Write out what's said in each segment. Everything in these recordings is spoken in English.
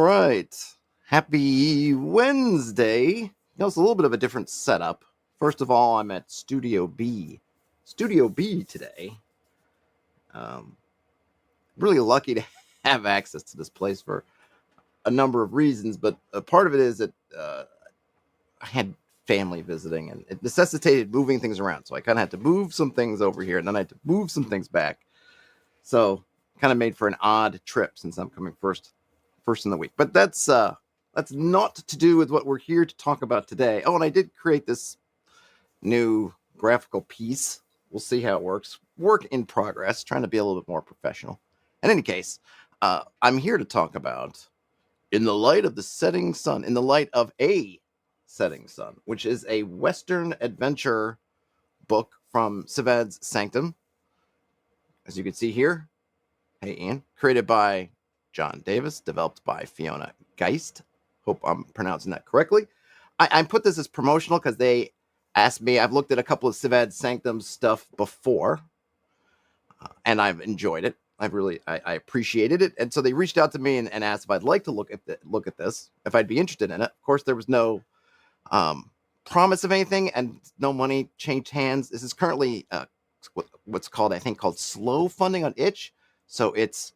right. Happy Wednesday. It's a little bit of a different setup. First of all, I'm at Studio B. Studio B today. Really lucky to have access to this place for a number of reasons, but a part of it is that I had family visiting, and it necessitated moving things around. So I kind of had to move some things over here, and then I had to move some things back. So kind of made for an odd trip since I'm coming first in the week. But that's not to do with what we're here to talk about today. Oh, and I did create this new graphical piece. We'll see how it works. Work in progress, trying to be a little bit more professional. In any case, I'm here to talk about In the Light of the Setting Sun, In the Light of a Setting Sun, which is a Western adventure book from Sivad's Sanctum. As you can see here, hey Ian, created by John Davis, developed by Fiona Geist. Hope I'm pronouncing that correctly. I put this as promotional because they asked me. I've looked at a couple of Sivad Sanctum stuff before, and I've enjoyed it. I appreciated it, and so they reached out to me and asked if I'd like to look at this, if I'd be interested in it. Of course, there was no promise of anything, and no money changed hands. This is currently what's called, I think, slow funding on itch. So it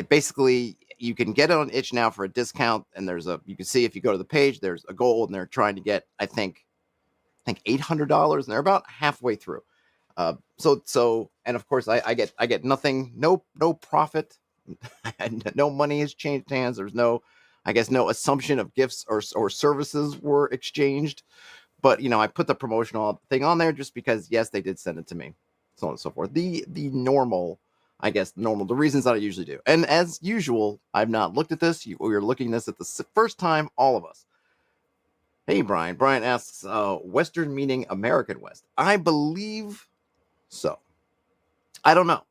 basically, you can get it on itch now for a discount, and you can see if you go to the page, there's a goal, and they're trying to get, I think $800, and they're about halfway through. So, and of course, I get nothing, no profit, no money has changed hands. There's no assumption of gifts or services were exchanged. But, I put the promotional thing on there just because, yes, they did send it to me, so on and so forth. The normal, the reasons that I usually do. And as usual, I've not looked at this. We're looking at this at the first time, all of us. Hey, Brian. Brian asks, Western meaning American West. I believe so. I don't know.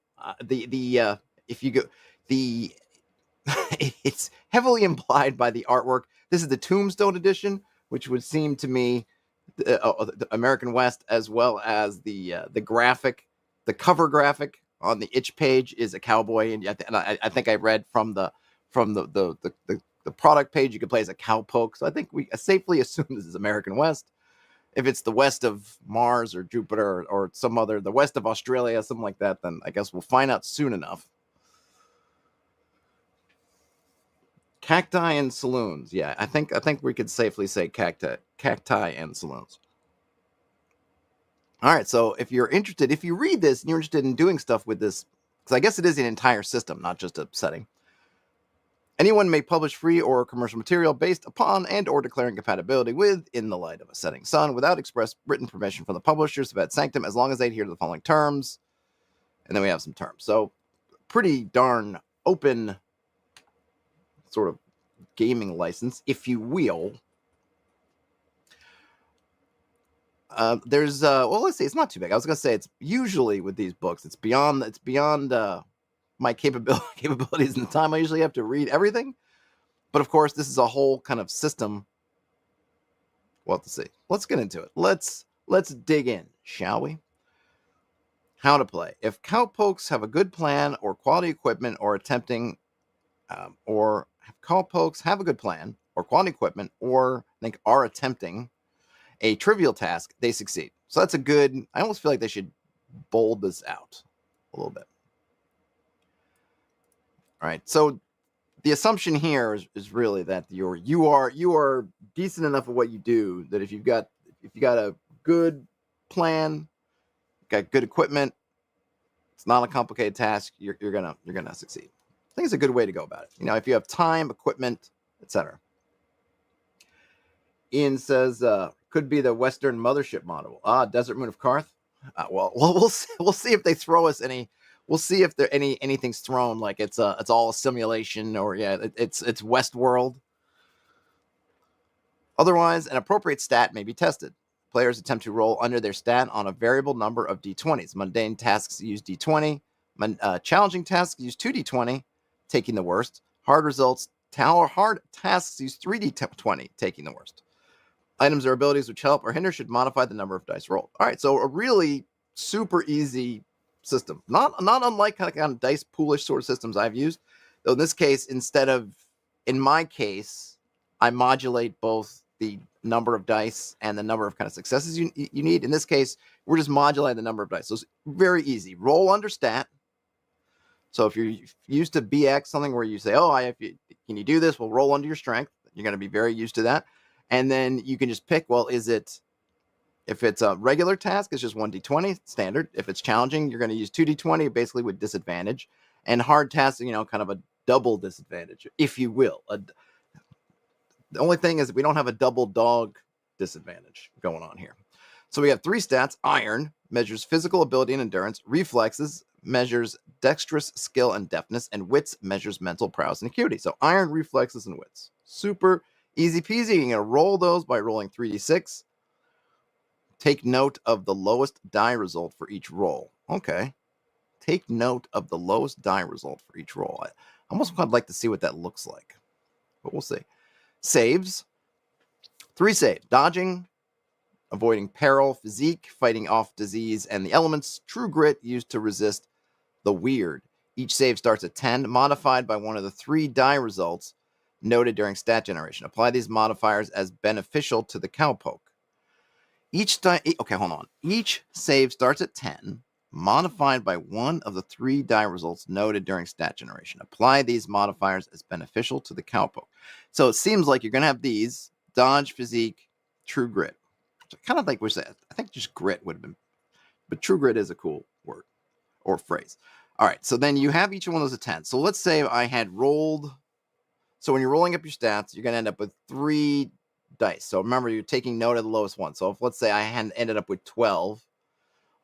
If you go, it's heavily implied by the artwork. This is the Tombstone edition, which would seem to me the American West, as well as the graphic, the cover graphic on the itch page is a cowboy, and I think I read from the product page you can play as a cowpoke. So I think we safely assume this is American West. If it's the west of Mars or Jupiter or some other, the west of Australia, something like that, then I guess we'll find out soon enough. Cacti and saloons. Yeah, I think we could safely say cacti and saloons. All right, so if you read this and you're interested in doing stuff with this, because I guess it is an entire system, not just a setting. Anyone may publish free or commercial material based upon and or declaring compatibility with In the Light of a Setting Sun without express written permission from the publishers of Ad Sanctum, as long as they adhere to the following terms. And then we have some terms. So pretty darn open sort of gaming license, if you will. There's let's see, it's not too big. I was gonna say it's usually with these books, it's beyond my capabilities and the time I usually have to read everything. But of course, this is a whole kind of system. We'll have to see. Let's get into it. Let's dig in, shall we? How to play. If cowpokes have a good plan or quality equipment or attempting, or cowpokes have a good plan or quality equipment or are attempting a trivial task, they succeed. So that's a good, I almost feel like they should bold this out a little bit. All right, so the assumption here is really that you are decent enough at what you do that if you got a good plan, got good equipment, it's not a complicated task, you're gonna succeed. I think it's a good way to go about it. If you have time, equipment, etc. Ian says could be the Western mothership model. Desert Moon of Karth. Well, we'll see if they throw us any. We'll see if anything's thrown like it's all a simulation, or it's Westworld. Otherwise, an appropriate stat may be tested. Players attempt to roll under their stat on a variable number of d20s. Mundane tasks use d20. Challenging tasks use 2d20, taking the worst. Hard tasks use 3d20, taking the worst. Items or abilities which help or hinder should modify the number of dice rolled. All right, so a really super easy system, not unlike kind of dice poolish sort of systems I've used. Though in this case, instead of in my case, I modulate both the number of dice and the number of kind of successes you need. In this case, we're just modulating the number of dice. So it's very easy. Roll under stat. So if you're used to BX, something where you say, oh, can you do this? Well, roll under your strength. You're going to be very used to that. And then you can just pick, well, if it's a regular task, it's just 1d20, standard. If it's challenging, you're going to use 2d20, basically with disadvantage. And hard tasks, kind of a double disadvantage, if you will. The only thing is we don't have a double dog disadvantage going on here. So we have 3 stats. Iron measures physical ability and endurance. Reflexes measures dexterous skill and deftness. And wits measures mental prowess and acuity. So iron, reflexes, and wits. Super easy peasy. You're going to roll those by rolling 3d6. Take note of the lowest die result for each roll. Okay. Take note of the lowest die result for each roll. I almost would like to see what that looks like, but we'll see. Saves. 3 saves. Dodging, avoiding peril, physique, fighting off disease, and the elements. True grit, used to resist the weird. Each save starts at 10, modified by one of the 3 die results noted during stat generation. Apply these modifiers as beneficial to the Cowpoke. Okay, hold on. Each save starts at 10, modified by one of the 3 die results noted during stat generation. Apply these modifiers as beneficial to the Cowpoke. So it seems like you're going to have these: dodge, physique, true grit. Which I kind of think I think just grit would have been, but true grit is a cool word or phrase. All right, so then you have each one of those at 10. So let's say I had rolled. So when you're rolling up your stats, you're going to end up with 3 dice. So remember, you're taking note of the lowest one. So if, let's say, I had ended up with 12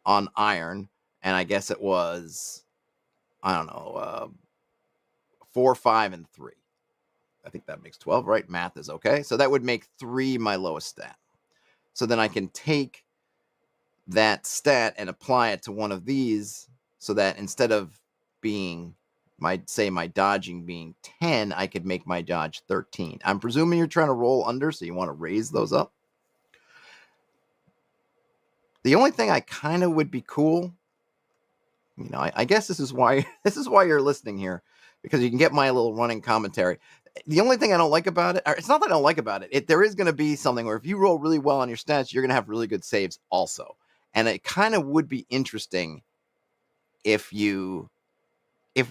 on iron, and I guess it was, I don't know, 4, 5, and 3. I think that makes 12, right? Math is okay. So that would make 3 my lowest stat. So then I can take that stat and apply it to one of these, so that instead of being my dodging being 10, I could make my dodge 13. I'm presuming you're trying to roll under, so you want to raise those up. The only thing I kind of would be cool, I guess this is why you're listening here, because you can get my little running commentary. The only thing I don't like about it, or it's not that I don't like about it, there is going to be something where if you roll really well on your stats, you're going to have really good saves also. And it kind of would be interesting if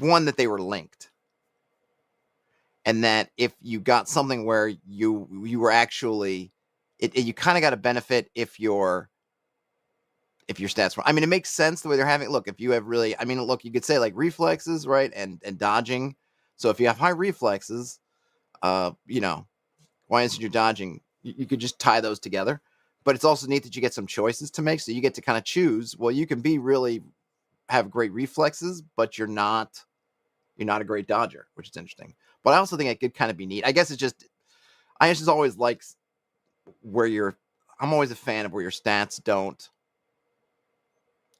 one, that they were linked. And that if you got something where you were actually, you kind of got a benefit if your stats were. I mean, it makes sense the way they're having. Look, if you have really, look, you could say like reflexes, right, and dodging. So if you have high reflexes, why isn't you dodging? You could just tie those together. But it's also neat that you get some choices to make, so you get to kind of choose. Well, you can be really have great reflexes, but you're not a great dodger, which is interesting. But I also think it could kind of be neat. I guess I just always like I'm always a fan of where your stats don't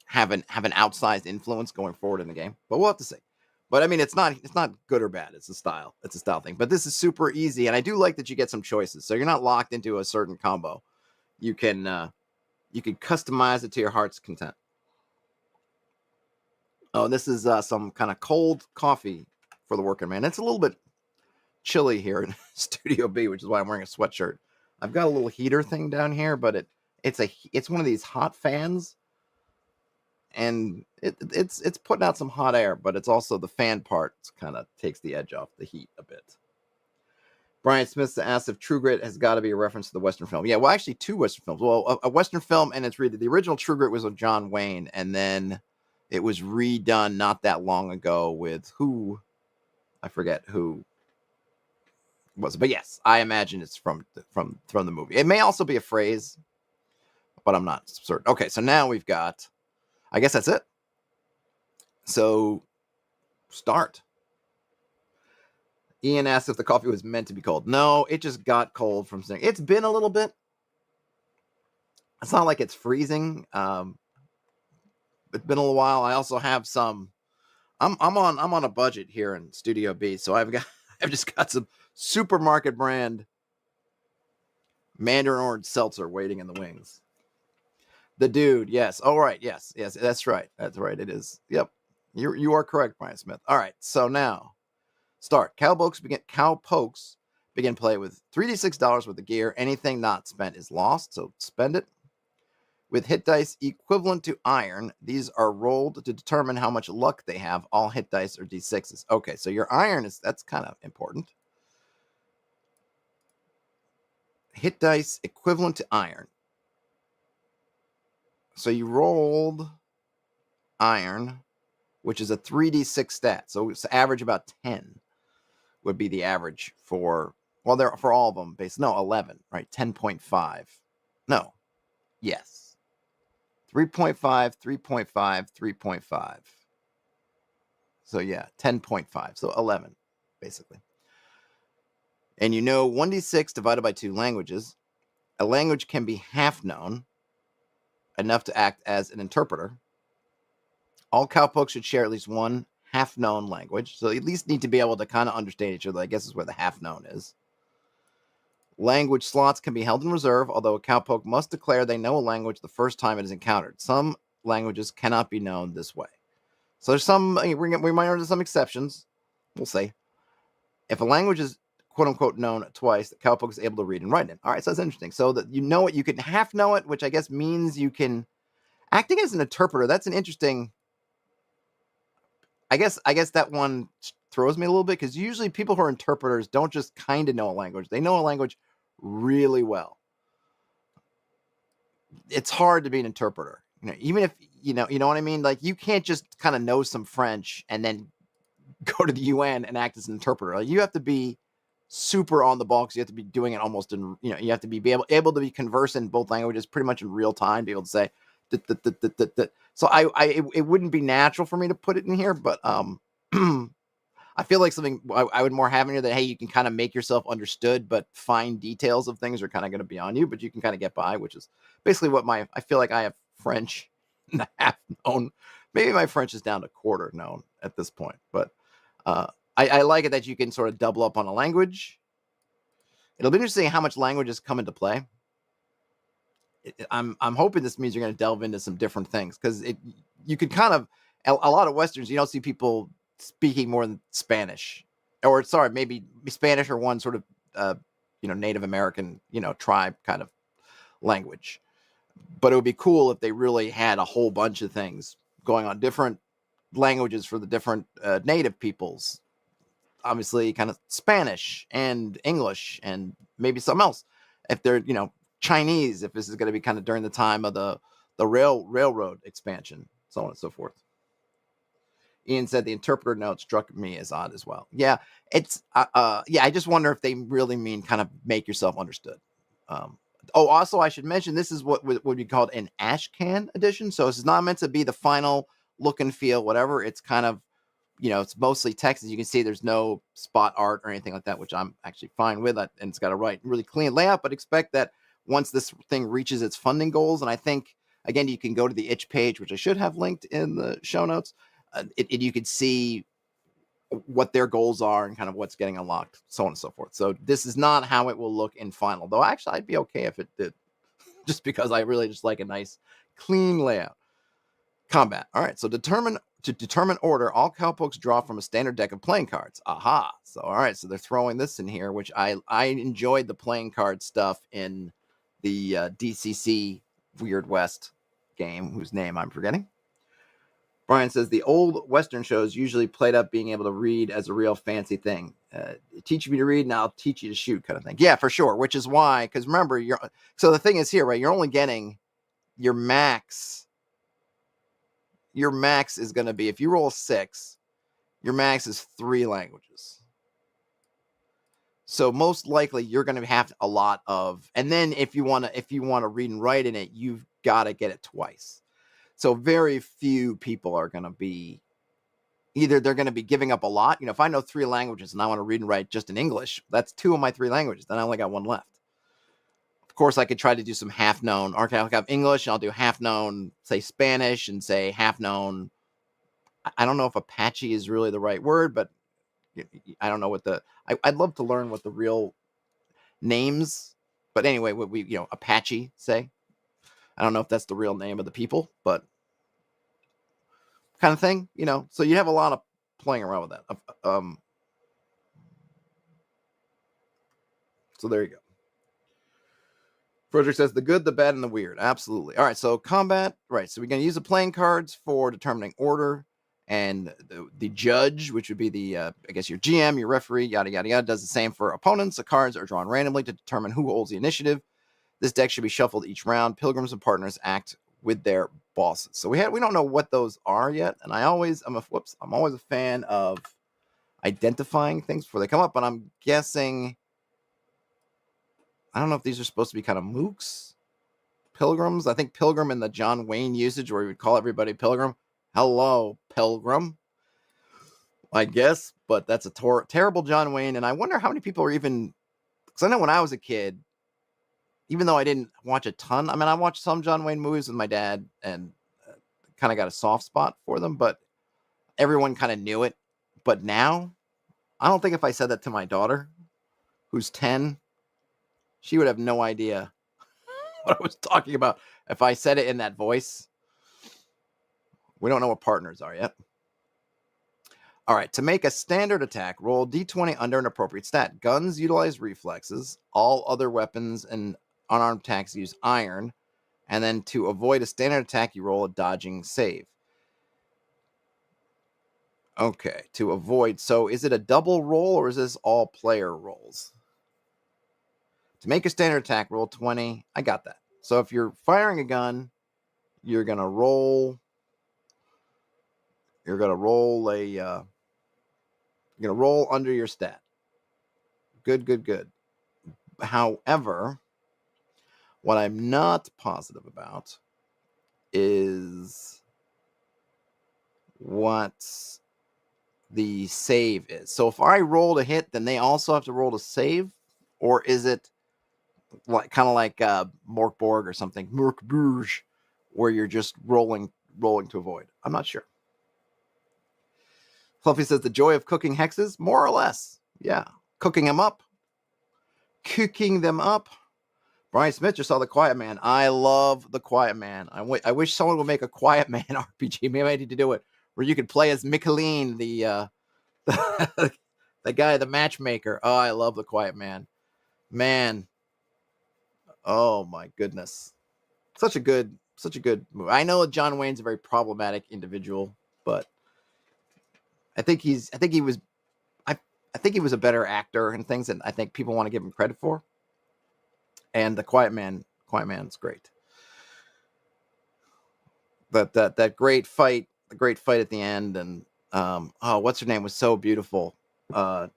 have an outsized influence going forward in the game. But we'll have to see. But it's not good or bad. It's a style thing. But this is super easy, and I do like that you get some choices. So you're not locked into a certain combo. You can customize it to your heart's content. Oh, this is some kind of cold coffee for the working man. It's a little bit chilly here in Studio B, which is why I'm wearing a sweatshirt. I've got a little heater thing down here, but it's one of these hot fans, and it's putting out some hot air, but it's also the fan part kind of takes the edge off the heat a bit. Brian Smith asked if True Grit has got to be a reference to the Western film. Yeah, well, actually 2 Western films. Well, a Western film, and it's the original True Grit was with John Wayne, and then it was redone not that long ago with who, I forget who was it, but yes, I imagine it's from the movie. It may also be a phrase, but I'm not certain. Okay, so now we've got, I guess that's it. So start. Ian asked if the coffee was meant to be cold. No, it just got cold from saying it's been a little bit. It's not like it's freezing. It's been a little while. I also have some. I'm on a budget here in Studio B, so I've just got some supermarket brand Mandarin Orange seltzer waiting in the wings. The dude, yes. Oh, right, yes, that's right. It is. Yep, you are correct, Brian Smith. All right, so Start. Cowpokes begin play with $3d6 worth of gear. Anything not spent is lost, so spend it. With hit dice equivalent to iron, these are rolled to determine how much luck they have. All hit dice are d6s. Okay, so your iron that's kind of important. Hit dice equivalent to iron. So you rolled iron, which is a 3d6 stat. So it's average about 10 would be the average for, well, they're for all of them. 11, right? 10.5. No. Yes. 3.5, 3.5, 3.5. So yeah, 10.5. So 11, basically. And 1d6 divided by 2 languages. A language can be half known, enough to act as an interpreter. All cowpokes should share at least one half-known language. So you at least need to be able to kind of understand each other, I guess is where the half-known is. Language slots can be held in reserve, although a cowpoke must declare they know a language the first time it is encountered. Some languages cannot be known this way. So there's we might run into some exceptions. We'll see. If a language is quote-unquote known twice, the cowpoke is able to read and write it. All right, so that's interesting. So that you know it, you can half know it, which I guess means you can... Acting as an interpreter, that's an interesting... I guess that one throws me a little bit, because usually people who are interpreters don't just kind of know a language. They know a language really well. It's hard to be an interpreter. Even if, you know what I mean? Like, you can't just kind of know some French and then go to the UN and act as an interpreter. Like, you have to be super on the ball, because you have to be doing it almost in, you have to be able to be conversant in both languages pretty much in real time, be able to say, so it wouldn't be natural for me to put it in here, but I feel like something I would more have in here that, hey, you can kind of make yourself understood, but fine details of things are kind of going to be on you, but you can kind of get by, which is basically what I feel like I have French half known. Maybe my French is down to quarter known at this point, but I like it that you can sort of double up on a language. It'll be interesting how much languages come into play. I'm hoping this means you're going to delve into some different things, because you could kind of, a lot of Westerns, you don't see people speaking more than Spanish, or maybe Spanish or one sort of Native American tribe kind of language. But it would be cool if they really had a whole bunch of things going on, different languages for the different native peoples. Obviously, kind of Spanish and English and maybe something else. If they're Chinese, if this is going to be kind of during the time of the railroad expansion, so on and so forth. Ian said the interpreter note struck me as odd as well. Yeah, it's I just wonder if they really mean kind of make yourself understood. Also, I should mention this is what would be called an ashcan edition. So this is not meant to be the final look and feel, whatever. It's kind of, it's mostly text. As you can see, there's no spot art or anything like that, which I'm actually fine with. And it's got a really clean layout, but expect that once this thing reaches its funding goals, and I think, again, you can go to the itch page, which I should have linked in the show notes. You can see what their goals are and kind of what's getting unlocked, so on and so forth. So this is not how it will look in final, though actually I'd be okay if it did, just because I really just like a nice, clean layout. Combat. All right, so to determine order, all cowpokes draw from a standard deck of playing cards. Aha. So, all right, so they're throwing this in here, which I enjoyed the playing card stuff in the DCC Weird West game, whose name I'm forgetting. Brian says the old Western shows usually played up being able to read as a real fancy thing. Teach me to read and I'll teach you to shoot, kind of thing. Yeah, for sure. Which is why, because remember, so the thing is here, right? You're only getting your max. Your max is going to be, if you roll a 6, your max is 3 languages. So most likely you're going to have a lot of, and then if you want to read and write in it, you've got to get it twice. So very few people are going to be, either they're going to be giving up a lot. If I know 3 languages and I want to read and write just in English, that's 2 of my 3 languages. Then I only got 1 left. Of course, I could try to do some half known. Or I'll have English and I'll do half known, say Spanish, and say half known. I don't know if Apache is really the right word, but I don't know what I'd love to learn what the real names, but anyway, what we, Apache say. I don't know if that's the real name of the people, but kind of thing, so you have a lot of playing around with that. So there you go. Frederick says the good, the bad, and the weird. Absolutely. All right, so combat. Right, so we're going to use the playing cards for determining order. And the judge, which would be the, I guess, your GM, your referee, yada, yada, yada, does the same for opponents. The cards are drawn randomly to determine who holds the initiative. This deck should be shuffled each round. Pilgrims and partners act with their bosses. So we don't know what those are yet. And I'm always a fan of identifying things before they come up. But I'm guessing, I don't know if these are supposed to be kind of mooks, pilgrims. I think pilgrim in the John Wayne usage, where he would call everybody pilgrim. Hello, pilgrim, I guess. But that's a terrible John Wayne. And I wonder how many people are even, because I know when I was a kid, even though I didn't watch a ton, I watched some John Wayne movies with my dad and kind of got a soft spot for them, but everyone kind of knew it. But now, I don't think if I said that to my daughter, who's 10, she would have no idea what I was talking about if I said it in that voice. We don't know what partners are yet. All right, to make a standard attack, roll d20 under an appropriate stat. Guns utilize reflexes. All other weapons and unarmed attacks use iron. And then to avoid a standard attack, you roll a dodging save. Okay, to avoid. So is it a double roll or is this all player rolls? To make a standard attack, roll 20. I got that. So if you're firing a gun, you're going to roll. You're going to roll under your stat. Good. However, what I'm not positive about is what the save is. So if I roll to hit, then they also have to roll to save, or is it kind of like Morkborg or something, Morkborg, where you're just rolling to avoid? I'm not sure. Fluffy says the joy of cooking hexes, more or less. Yeah, cooking them up. Brian Smith just saw The Quiet Man. I love The Quiet Man. I wish someone would make a Quiet Man RPG. Maybe I need to do it where you could play as Michelin, the guy, the matchmaker. Oh, I love The Quiet Man. Man. Oh my goodness. Such a good movie. I know John Wayne's a very problematic individual, but I think he was a better actor and things that I think people want to give him credit for. And The Quiet Man's great. But that great fight, at the end, and what's her name was so beautiful. I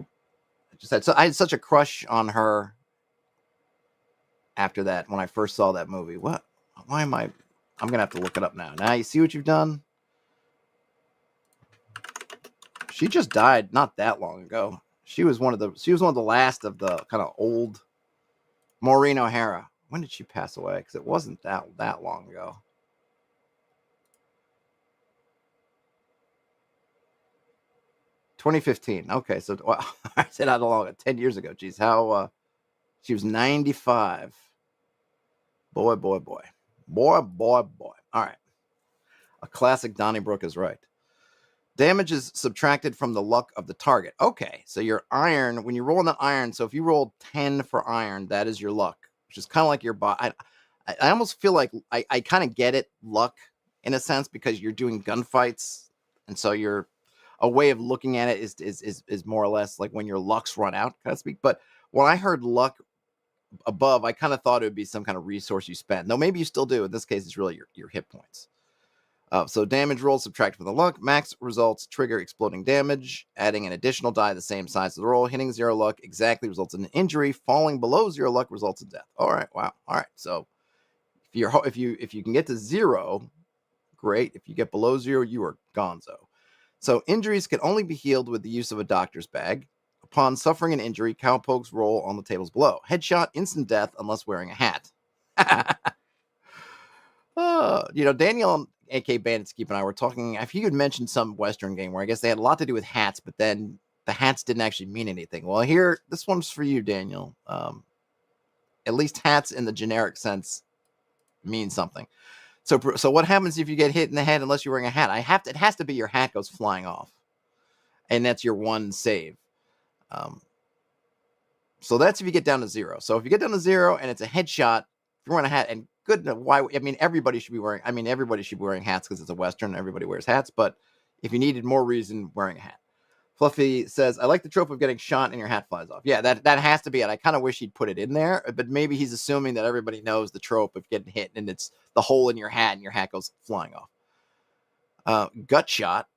had such a crush on her after that when I first saw that movie. I'm gonna have to look it up now. Now you see what you've done? She just died not that long ago. She was one of the last of the kind of old Maureen O'Hara. When did she pass away? Because it wasn't that long ago. $2015. Okay, so I said how long? 10 years ago. Geez, how she was 95. Boy. All right. A classic Donnybrook is right. Damage is subtracted from the luck of the target. Okay, so your iron, when you roll on that iron, so if you roll 10 for iron, that is your luck, which is kind of like your bot. I almost feel like I kind of get it, luck, in a sense, because you're doing gunfights, and so a way of looking at it is more or less like when your lucks run out, kind of speak. But when I heard luck above, I kind of thought it would be some kind of resource you spend. Though maybe you still do. In this case, it's really your hit points. So damage rolls subtract from the luck. Max results trigger exploding damage. Adding an additional die the same size as the roll. Hitting 0 luck exactly results in an injury. Falling below 0 luck results in death. All right, wow. All right. So if you can get to 0, great. If you get below 0, you are gonzo. So injuries can only be healed with the use of a doctor's bag. Upon suffering an injury, Cowpoke's roll on the tables below. Headshot, instant death unless wearing a hat. Daniel, aka Banditskeep, and I were talking. If you had mentioned some Western game where I guess they had a lot to do with hats, but then the hats didn't actually mean anything. Well, here, this one's for you, Daniel. At least hats in the generic sense mean something. So what happens if you get hit in the head unless you're wearing a hat? It has to be your hat goes flying off, and that's your one save. So that's if you get down to 0. So if you get down to 0 and it's a headshot, if you're wearing a hat, and good, why? I mean, everybody should be wearing hats because it's a Western. Everybody wears hats. But if you needed more reason, wearing a hat. Fluffy says, I like the trope of getting shot and your hat flies off. Yeah, that has to be it. I kind of wish he'd put it in there, but maybe he's assuming that everybody knows the trope of getting hit and it's the hole in your hat and your hat goes flying off. Gut shot,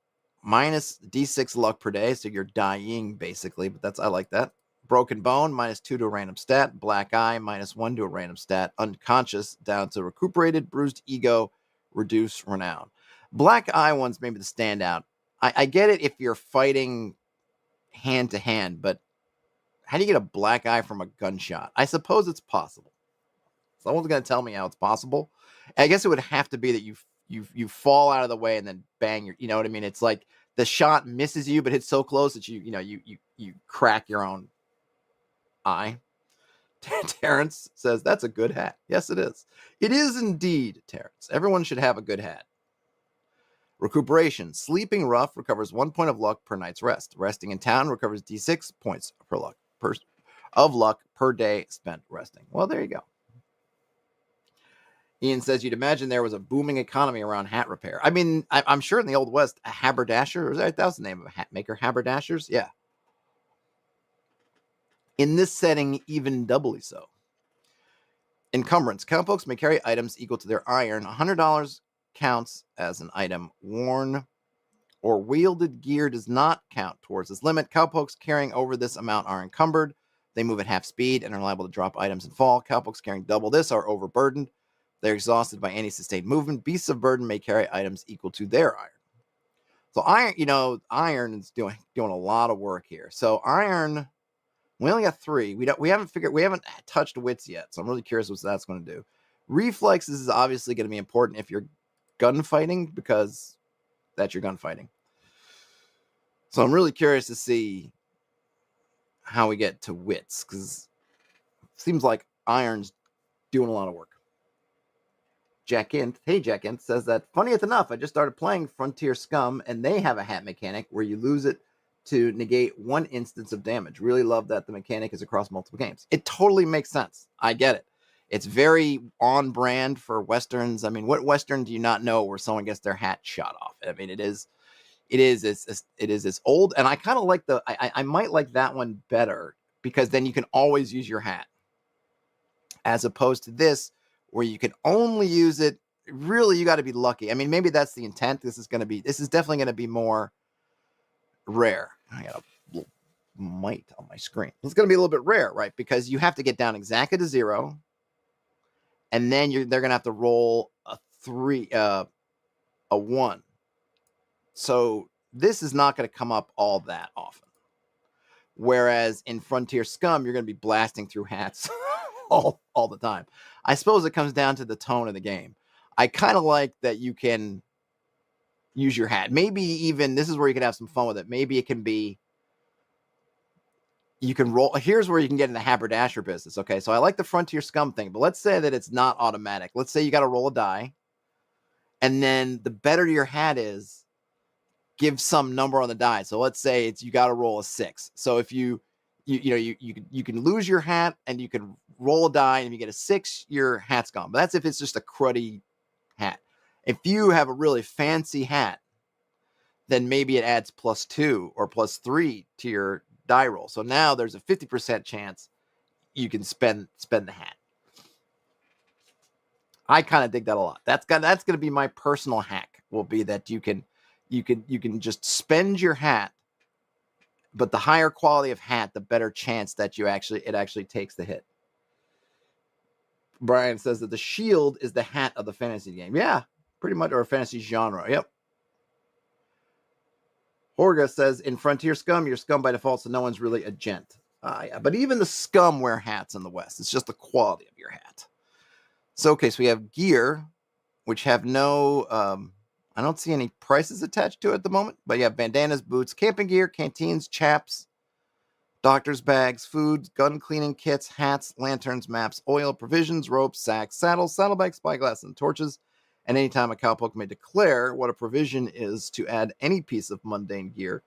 minus D6 luck per day, so you're dying basically, but I like that. Broken bone, -2 to a random stat. Black eye, -1 to a random stat. Unconscious, down to recuperated. Bruised ego, reduce renown. Black eye one's maybe the standout. I get it if you're fighting hand to hand, but how do you get a black eye from a gunshot? I suppose it's possible. Someone's going to tell me how it's possible. I guess it would have to be that you fall out of the way and then bang your, you know what I mean? It's like the shot misses you, but hits so close that you crack your own eye. Terrence says, that's a good hat. Yes, it is. It is indeed, Terrence. Everyone should have a good hat. Recuperation. Sleeping rough recovers 1 point of luck per night's rest. Resting in town recovers D6 points of luck per day spent resting. Well, there you go. Ian says, you'd imagine there was a booming economy around hat repair. I mean, I'm sure in the Old West, a haberdasher, that was the name of a hat maker, haberdashers? Yeah. In this setting, even doubly so. Encumbrance. Cowpokes may carry items equal to their iron. $100 counts as an item. Worn or wielded gear does not count towards this limit. Cowpokes carrying over this amount are encumbered. They move at half speed and are liable to drop items and fall. Cowpokes carrying double this are overburdened. They're exhausted by any sustained movement. Beasts of burden may carry items equal to their iron. So iron is doing a lot of work here. So iron, we only got 3. We haven't touched wits yet. So I'm really curious what that's going to do. Reflexes is obviously going to be important if you're gunfighting, because that's your gunfighting. So I'm really curious to see how we get to wits, because it seems like iron's doing a lot of work. Jack Int says that, funniest enough, I just started playing Frontier Scum, and they have a hat mechanic where you lose it to negate 1 instance of damage. Really love that the mechanic is across multiple games. It totally makes sense. I get it. It's very on brand for Westerns. I mean, what Western do you not know where someone gets their hat shot off? I mean, it is old, and I kind of like I might like that one better, because then you can always use your hat, as opposed to this where you can only use it. Really, you got to be lucky. I mean, maybe that's the intent. This is definitely going to be more rare. I got a little mite on my screen. It's going to be a little bit rare, right? Because you have to get down exactly to 0, and then they're going to have to roll a 1. So this is not going to come up all that often. Whereas in Frontier Scum, you're going to be blasting through hats all the time. I suppose it comes down to the tone of the game. I kind of like that you can use your hat. Maybe even, this is where you can have some fun with it. Maybe it can be, you can roll. Here's where you can get in the haberdasher business. Okay, so I like the Frontier Scum thing, but let's say that it's not automatic. Let's say you got to roll a die, and then the better your hat is, give some number on the die. So let's say you got to roll a 6. So if you can lose your hat and you can roll a die, and if you get a 6, your hat's gone. But that's if it's just a cruddy hat. If you have a really fancy hat, then maybe it adds +2 or +3 to your die roll. So now there's a 50% chance you can spend the hat. I kind of dig that a lot. That's going to be my personal hack, will be that you can just spend your hat, but the higher quality of hat, the better chance that it actually takes the hit. Brian says that the shield is the hat of the fantasy game. Yeah, pretty much, or a fantasy genre. Yep. Horga says, in Frontier Scum, you're scum by default, so no one's really a gent. Yeah, but even the scum wear hats in the West. It's just the quality of your hat. So, okay, so we have gear, which have no, I don't see any prices attached to it at the moment, but you have bandanas, boots, camping gear, canteens, chaps, doctor's bags, food, gun cleaning kits, hats, lanterns, maps, oil, provisions, ropes, sacks, saddles, saddlebags, spyglass, and torches. And anytime a cowpoke may declare what a provision is to add any piece of mundane gear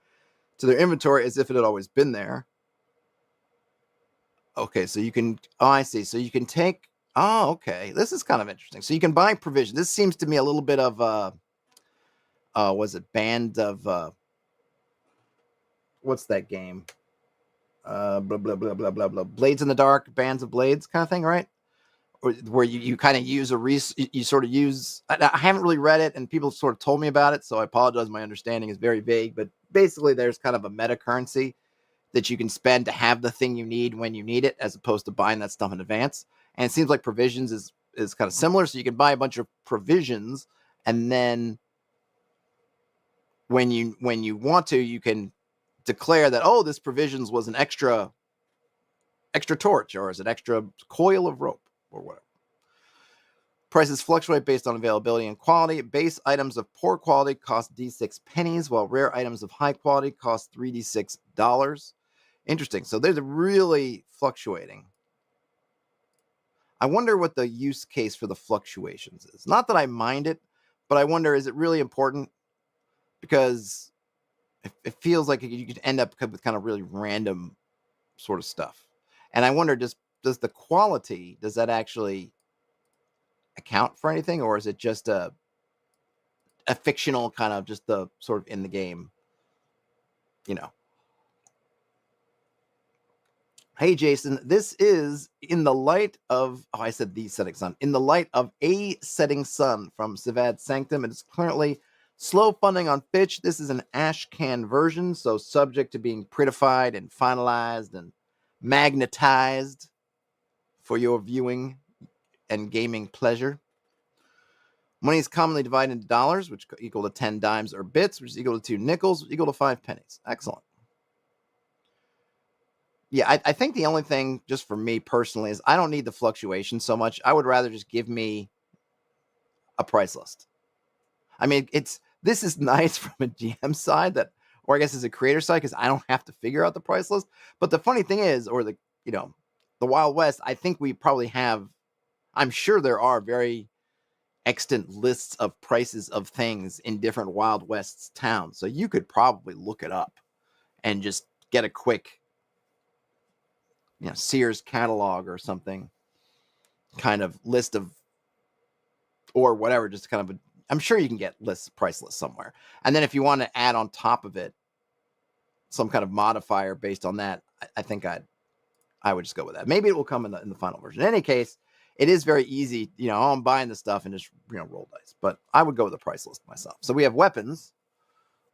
to their inventory as if it had always been there. Okay, so you can. Oh, I see. So you can take. Oh, okay. This is kind of interesting. So you can buy provision. This seems to me a little bit of was it Band of what's that game? Blah blah blah blah blah blah. Blades in the Dark, Bands of Blades, kind of thing, right? Or where you kind of use you sort of use. I haven't really read it, and people sort of told me about it, so I apologize. My understanding is very vague, but basically, there's kind of a meta currency that you can spend to have the thing you need when you need it, as opposed to buying that stuff in advance. And it seems like provisions is kind of similar. So you can buy a bunch of provisions, and then when you want to, you can declare that, oh, this provisions was an extra torch, or is an extra coil of rope, or whatever. Prices fluctuate based on availability and quality. Base items of poor quality cost D6 pennies, while rare items of high quality cost $3d6. Interesting. So they're really fluctuating. I wonder what the use case for the fluctuations is. Not that I mind it, but I wonder, is it really important? Because it feels like you could end up with kind of really random sort of stuff. And I wonder, does the quality, does that actually account for anything? Or is it just a fictional kind of just the sort of in the game, you know? Hey, Jason, this is In the Light of, I said the setting sun, In the Light of a Setting Sun from Sivad Sanctum. It is currently slow funding on Fitch. This is an Ashcan version, so subject to being prettified and finalized and magnetized for your viewing and gaming pleasure. Money is commonly divided into dollars, which equal to 10 dimes, or bits, which is equal to 2 nickels, which equal to 5 pennies. Excellent. Yeah, I think the only thing, just for me personally, is I don't need the fluctuation so much. I would rather just give me a price list. I mean, this is nice from a GM side, that, or I guess as a creator side, because I don't have to figure out the price list. But the funny thing is, or the Wild West, I think we probably have, I'm sure there are very extant lists of prices of things in different Wild West towns. So you could probably look it up and just get a quick Sears catalog or something kind of list of, or whatever, just kind of I'm sure you can get price lists somewhere. And then if you want to add on top of it some kind of modifier based on that, I think I would just go with that. Maybe it will come in the final version. In any case, it is very easy, I'm buying the stuff and just roll dice. But I would go with the price list myself. So we have weapons.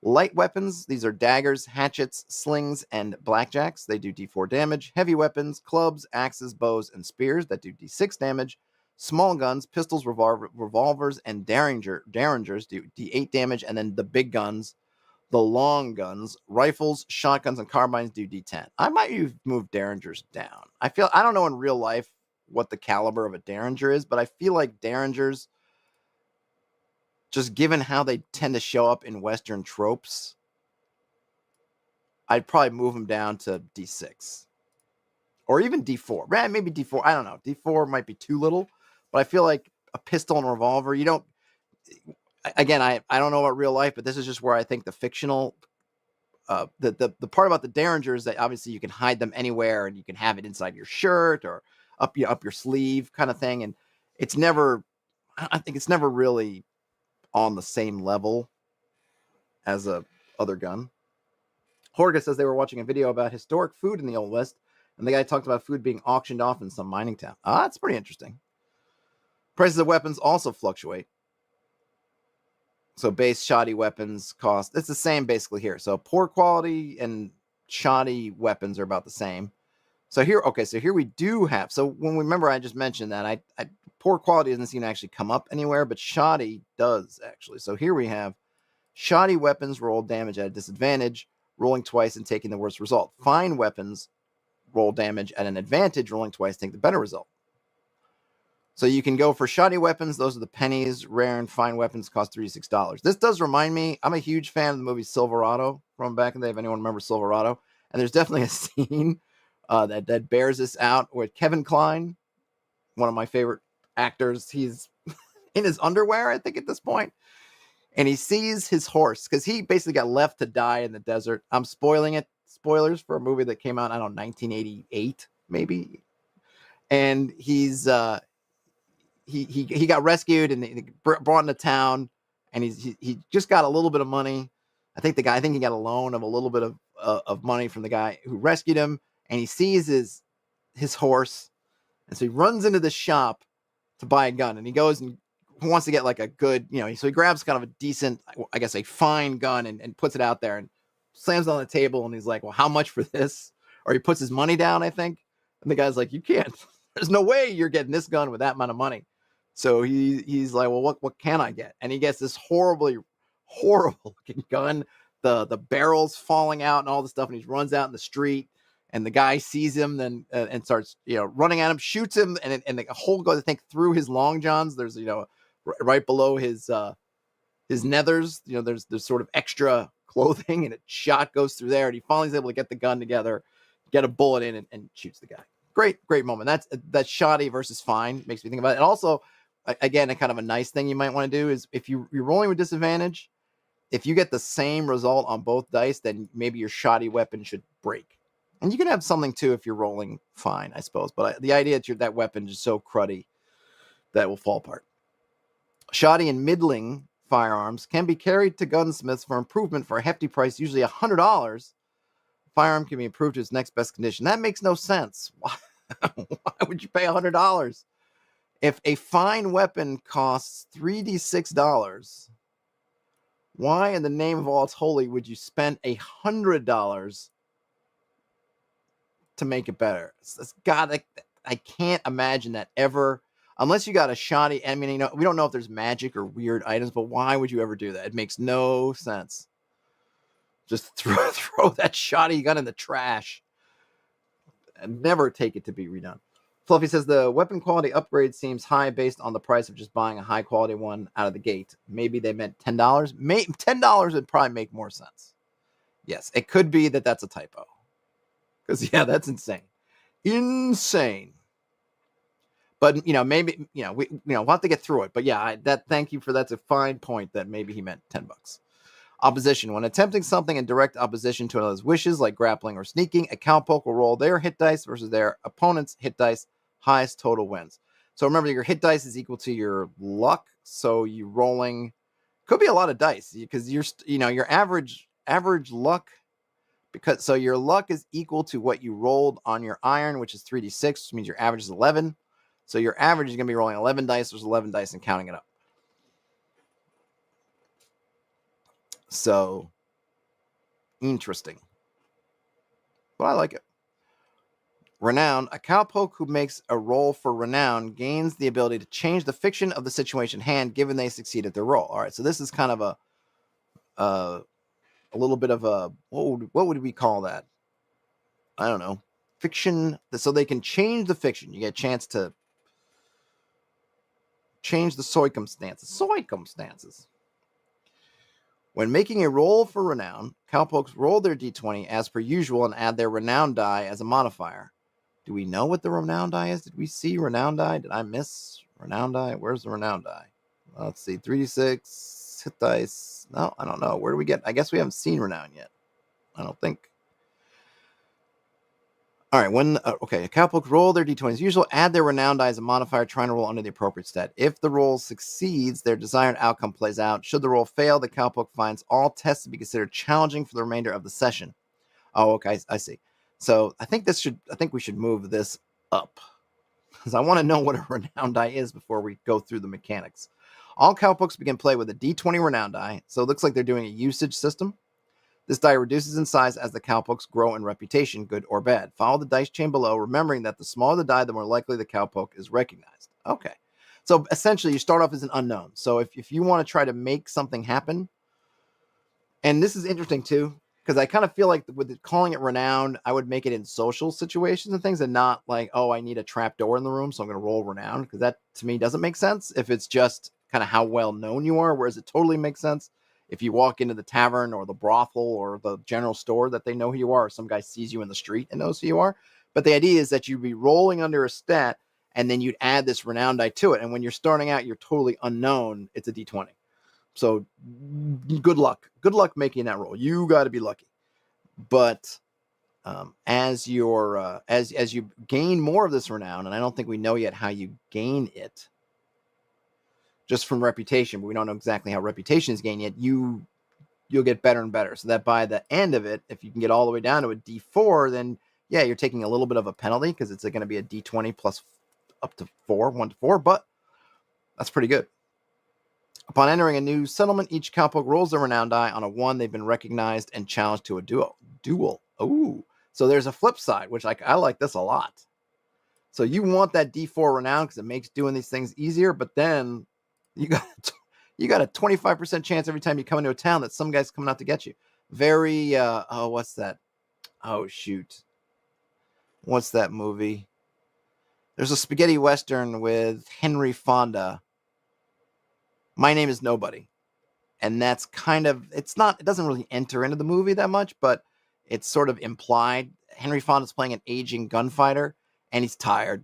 Light weapons, these are daggers, hatchets, slings, and blackjacks. They do d4 damage. Heavy weapons, clubs, axes, bows, and spears that do d6 damage. Small guns, pistols, revolvers, and derringers do d8 damage. And then the big guns, the long guns, rifles, shotguns, and carbines do d10. I might move derringers down. I don't know in real life what the caliber of a derringer is, but I feel like derringers, just given how they tend to show up in Western tropes, I'd probably move them down to D6. Or even D4. Maybe D4. I don't know. D4 might be too little. But I feel like a pistol and a revolver, you don't... Again, I don't know about real life, but this is just where I think the fictional... The part about the derringer is that obviously you can hide them anywhere, and you can have it inside your shirt or up your sleeve kind of thing. And it's never... I think it's never really on the same level as a other gun. Horga says they were watching a video about historic food in the Old West, and the guy talked about food being auctioned off in some mining town. That's pretty interesting. Prices of weapons also fluctuate. So base shoddy weapons cost, it's the same basically here. So poor quality and shoddy weapons are about the same. So here we do have, so when we remember I just mentioned that I poor quality doesn't seem to actually come up anywhere, but shoddy does actually. So here we have shoddy weapons roll damage at a disadvantage, rolling twice and taking the worst result. Fine weapons roll damage at an advantage, rolling twice, take the better result. So you can go for shoddy weapons. Those are the pennies. Rare and fine weapons cost $36. This does remind me, I'm a huge fan of the movie Silverado from back in the day, if anyone remembers Silverado. And there's definitely a scene that bears this out with Kevin Kline, one of my favorite actors. He's in his underwear, I think, at this point. And he sees his horse, because he basically got left to die in the desert. I'm spoiling it. Spoilers for a movie that came out, I don't know, 1988, maybe. And he got rescued and brought into town, and he just got a little bit of money. I think he got a loan of a little bit of money from the guy who rescued him, and he sees his horse, and so he runs into the shop to buy a gun, and he goes and wants to get like a good, so he grabs kind of a decent, I guess, a fine gun and puts it out there and slams it on the table, and he's like, well, how much for this? Or he puts his money down, I think, and the guy's like, you can't. There's no way you're getting this gun with that amount of money. So he's like, well, what can I get? And he gets this horrible looking gun. The barrel's falling out and all the stuff, and he runs out in the street, and the guy sees him then and starts running at him, shoots him, and the hole goes, I think, through his long johns. There's right below his nethers, there's sort of extra clothing, and a shot goes through there, and he finally is able to get the gun together, get a bullet in, and shoots the guy. Great moment. That's shoddy versus fine. Makes me think about it. And also, again, a kind of a nice thing you might want to do is if you're rolling with disadvantage, if you get the same result on both dice, then maybe your shoddy weapon should break. And you can have something too if you're rolling fine, I suppose. But the idea that that weapon is so cruddy that it will fall apart. Shoddy and middling firearms can be carried to gunsmiths for improvement for a hefty price, usually $100. Firearm can be improved to its next best condition. That makes no sense. Why would you pay $100? If a fine weapon costs $3d6, why in the name of all it's holy would you spend $100 to make it better? God, I can't imagine that ever, unless you got a shoddy. I mean, we don't know if there's magic or weird items, but why would you ever do that? It makes no sense. Just throw that shoddy gun in the trash and never take it to be redone. Fluffy says the weapon quality upgrade seems high based on the price of just buying a high quality one out of the gate. Maybe they meant $10. $10 would probably make more sense. Yes, it could be that's a typo. Because that's insane. Insane. But maybe we'll have to get through it. But thank you for that's a fine point that maybe he meant $10. Opposition. When attempting something in direct opposition to another's wishes, like grappling or sneaking, a cowpoke will roll their hit dice versus their opponent's hit dice. Highest total wins. So remember, your hit dice is equal to your luck. So you rolling could be a lot of dice because your average luck, because so your luck is equal to what you rolled on your iron, which is 3d6, which means your average is 11. So your average is going to be rolling 11 dice. There's 11 dice and counting it up. So, interesting. But I like it. Renown. A cowpoke who makes a roll for renown gains the ability to change the fiction of the situation hand, given they succeed at their roll. All right, so this is kind of a little bit of a, what would we call that? I don't know. Fiction. So they can change the fiction. You get a chance to change the circumstances. When making a roll for renown, cowpokes roll their d20 as per usual and add their renown die as a modifier. Do we know what the renown die is? Did we see renown die? Did I miss renown die? Where's the renown die? Let's see. 3d6 hit dice. No, I don't know. Where do we get? I guess we haven't seen renown yet. I don't think. All right, a cowpoke roll their d20 as usual, add their renown die as a modifier, trying to roll under the appropriate stat. If the roll succeeds, their desired outcome plays out. Should the roll fail, the cowpoke finds all tests to be considered challenging for the remainder of the session. Oh, okay, I see. So I think we should move this up because I want to know what a renown die is before we go through the mechanics. All cowpokes begin play with a d20 renown die, so it looks like they're doing a usage system. This die reduces in size as the cowpokes grow in reputation, good or bad. Follow the dice chain below, remembering that the smaller the die, the more likely the cowpoke is recognized. Okay. So essentially, you start off as an unknown. So if you want to try to make something happen, and this is interesting too, because I kind of feel like with calling it renowned, I would make it in social situations and things and not like, oh, I need a trap door in the room, so I'm going to roll renowned, because that to me doesn't make sense if it's just kind of how well known you are, whereas it totally makes sense if you walk into the tavern or the brothel or the general store that they know who you are, or some guy sees you in the street and knows who you are. But the idea is that you'd be rolling under a stat and then you'd add this renown die to it. And when you're starting out, you're totally unknown. It's a D20. So good luck. Good luck making that roll. You got to be lucky. But as you gain more of this renown, and I don't think we know yet how you gain it, just from reputation, but we don't know exactly how reputation is gained yet. You'll get better and better, so that by the end of it, if you can get all the way down to a D4, then yeah, you're taking a little bit of a penalty because it's going to be a D20 plus up to 1 to 4, but that's pretty good. Upon entering a new settlement, each cowpoke rolls their renown die. On a 1, they've been recognized and challenged to a duel. Ooh, so there's a flip side, which I like this a lot. So you want that D4 renown because it makes doing these things easier, but then you got a 25% chance every time you come into a town that some guy's coming out to get you. Very what's that? Oh shoot. What's that movie? There's a spaghetti western with Henry Fonda. My Name is Nobody. And that's kind of, it doesn't really enter into the movie that much, but it's sort of implied. Henry Fonda's playing an aging gunfighter, and he's tired.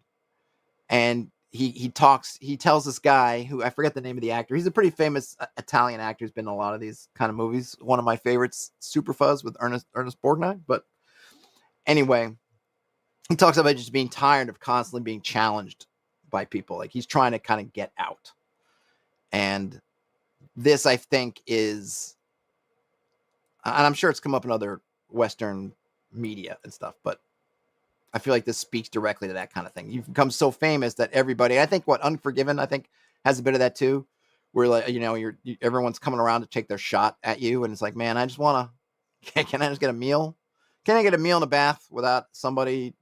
And he tells this guy who, I forget the name of the actor. He's a pretty famous Italian actor. He's been in a lot of these kind of movies. One of my favorites, Super Fuzz with Ernest Borgnine. But anyway, he talks about just being tired of constantly being challenged by people. Like he's trying to kind of get out. And this, I think, is, and I'm sure it's come up in other Western media and stuff, but I feel like this speaks directly to that kind of thing. You've become so famous that everybody, I think Unforgiven, I think, has a bit of that too, where like, everyone's coming around to take their shot at you. And it's like, man, I just want to, can I just get a meal? Can I get a meal in a bath without somebody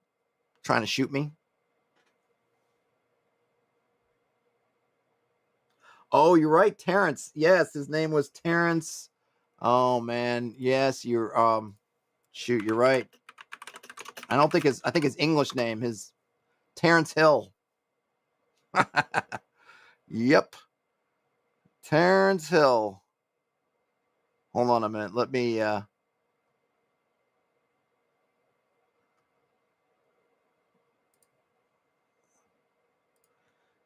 trying to shoot me? Oh, you're right, Terrence. Yes, his name was Terrence. Oh man, yes, you're you're right. I think his English name is Terrence Hill. Yep. Terrence Hill. Hold on a minute. Let me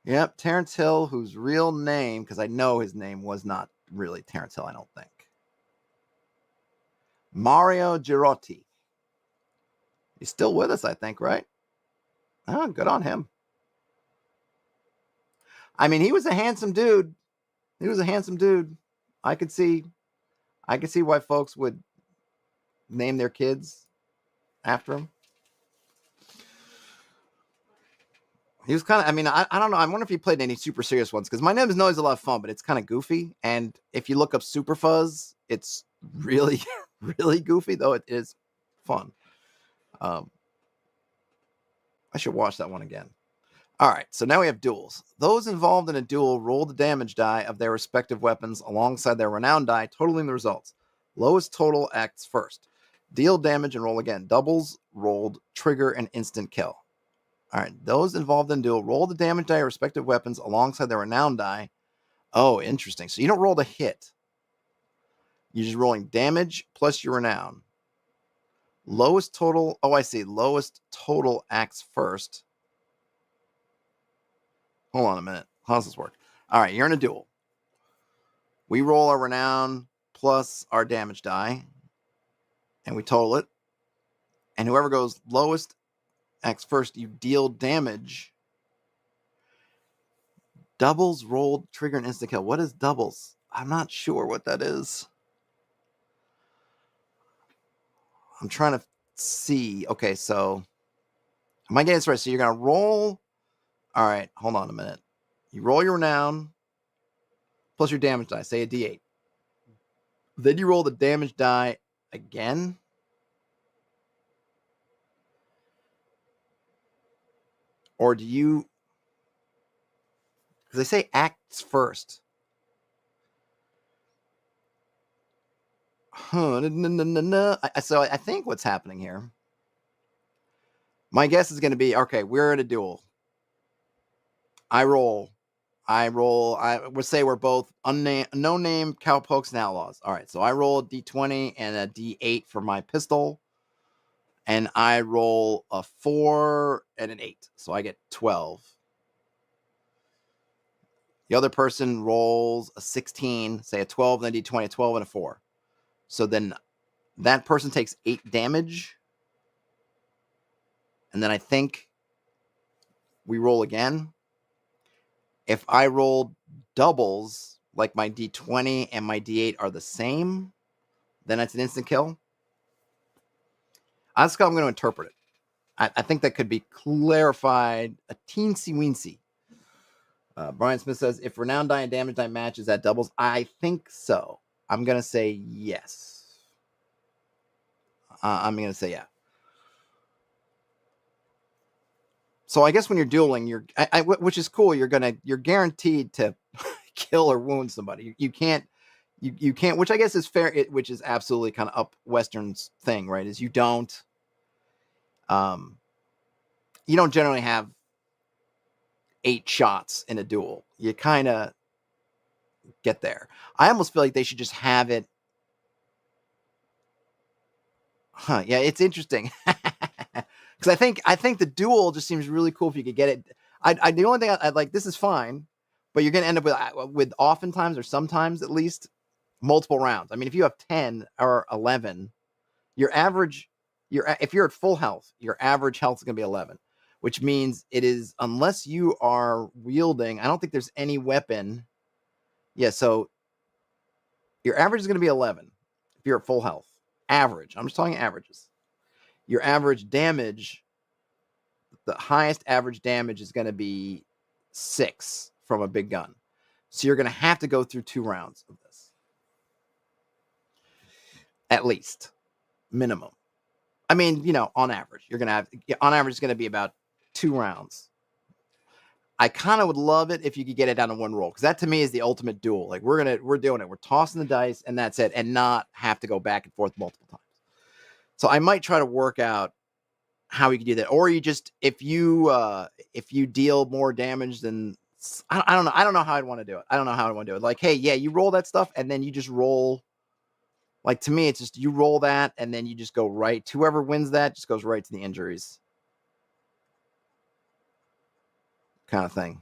Yep, Terrence Hill, whose real name, because I know his name was not really Terrence Hill, I don't think. Mario Girotti. He's still with us, I think, right? Oh, good on him. I mean, he was a handsome dude. I could see why folks would name their kids after him. He was kind of, I mean, I don't know. I wonder if he played any super serious ones, because My Name is No is a lot of fun, but it's kind of goofy. And if you look up Super Fuzz, it's really, really goofy, though it is fun. I should watch that one again. All right, so now we have duels. Those involved in a duel roll the damage die of their respective weapons alongside their renown die, totaling the results. Lowest total acts first. Deal damage and roll again. Doubles rolled, trigger, and instant kill. All right, those involved in duel roll the damage die of respective weapons alongside their renown die. Oh, interesting. So you don't roll the hit. You're just rolling damage plus your renown. Lowest total. Oh, I see. Lowest total acts first. Hold on a minute. How does this work? All right, you're in a duel. We roll our renown plus our damage die, and we total it. And whoever goes lowest acts first. You deal damage. Doubles rolled, trigger, and instant kill. What is doubles? I'm not sure what that is. I'm trying to see. Okay, so am I getting this right? So you're going to roll. All right, hold on a minute. You roll your renown plus your damage die. Say a D8. Then you roll the damage die again. Or do you... Because they say acts first. So I think what's happening here, my guess is going to be, okay, we're at a duel. I roll. I would say we're both no-name cowpokes and outlaws. All right, so I roll a D20 and a D8 for my pistol. And I roll a 4 and an 8. So I get 12. The other person rolls a 16, say a 12, and then D20, a 12, and a 4. So then that person takes 8 damage. And then I think we roll again. If I roll doubles, like my D20 and my D8 are the same, then it's an instant kill. That's how I'm going to interpret it. I think that could be clarified a teensy weensy. Brian Smith says, if renown die and damage die matches at doubles, I think so. I'm going to say yes. I'm going to say yeah. So I guess when you're dueling, which is cool. You're guaranteed to kill or wound somebody. You can't, which I guess is fair. Which is absolutely kind of up Western's thing, right? Is you don't generally have 8 shots in a duel. You kind of get there. I almost feel like they should just have it. Yeah, it's interesting. Because I think the duel just seems really cool if you could get it. The only thing I'd like, this is fine, but you're going to end up with oftentimes or sometimes at least multiple rounds. I mean, if you have 10 or 11, your average, if you're at full health, your average health is going to be 11, which means it is, unless you are wielding, I don't think there's any weapon. Yeah, so your average is going to be 11 if you're at full health. Average. I'm just talking averages. Your average damage, the highest average damage is going to be 6 from a big gun. So you're going to have to go through 2 rounds of this. At least. Minimum. I mean, on average, on average, it's going to be about 2 rounds. I kind of would love it if you could get it down to 1 roll, because that to me is the ultimate duel. Like we're doing it. We're tossing the dice and that's it, and not have to go back and forth multiple times. So I might try to work out how we can do that, or you just if you deal more damage than I don't know. I don't know how I'd want to do it. I don't know how I want to do it. Like, hey, yeah, you roll that stuff and then you just roll. Like to me, it's just you roll that and then you just go right. Whoever wins that just goes right to the injuries. Kind of thing.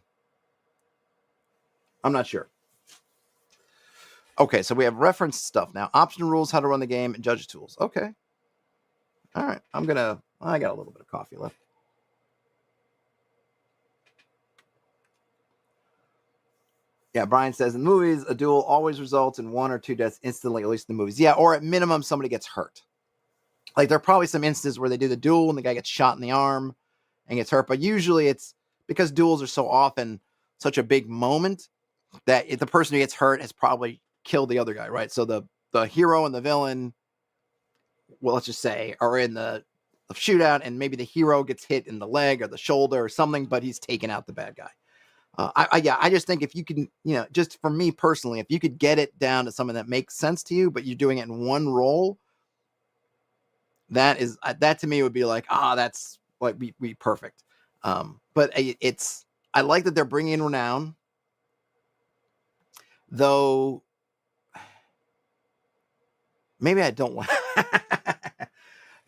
I'm not sure. Okay, so we have reference stuff now. Option rules, how to run the game, and judge tools. Okay. All right. I got a little bit of coffee left. Yeah, Brian says, in movies, a duel always results in 1 or 2 deaths instantly, at least in the movies. Yeah, or at minimum, somebody gets hurt. Like, there are probably some instances where they do the duel and the guy gets shot in the arm and gets hurt. But usually it's because duels are so often such a big moment that if the person who gets hurt has probably killed the other guy, right? So the hero and the villain, well, let's just say, are in the shootout, and maybe the hero gets hit in the leg or the shoulder or something, but he's taken out the bad guy. I just think if you can, just for me personally, if you could get it down to something that makes sense to you, but you're doing it in 1 roll, that to me would be like, that's like be perfect. But I like that they're bringing in renown, though. Maybe I don't want.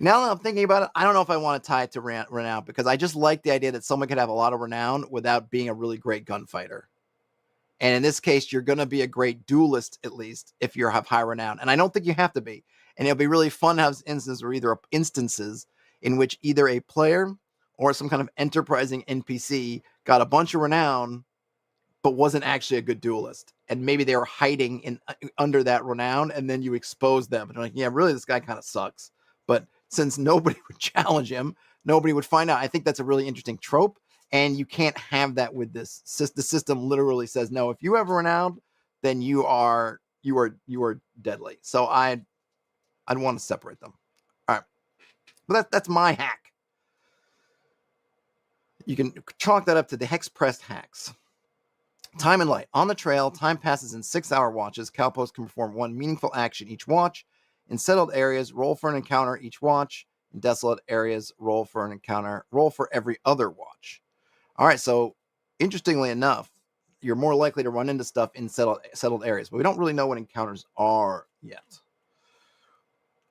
Now that I'm thinking about it, I don't know if I want to tie it to renown, because I just like the idea that someone could have a lot of renown without being a really great gunfighter. And in this case, you're going to be a great duelist, at least, if you have high renown. And I don't think you have to be. And it'll be really fun to have instances in which either a player or some kind of enterprising NPC got a bunch of renown, but wasn't actually a good duelist. And maybe they were hiding under that renown, and then you expose them. And you're like, yeah, really, this guy kind of sucks. But since nobody would challenge him, nobody would find out. I think that's a really interesting trope, and you can't have that with this. The system literally says, no, if you have renown, then you are deadly. So I'd want to separate them. All right, but that's my hack. You can chalk that up to the Hexed Press hacks. Time and light. On the trail, time passes in 6-hour watches. Cowpokes can perform 1 meaningful action each watch. In settled areas, roll for an encounter each watch. In desolate areas, roll for an encounter. Roll for every other watch. All right, so interestingly enough, you're more likely to run into stuff in settled areas, but we don't really know what encounters are yet.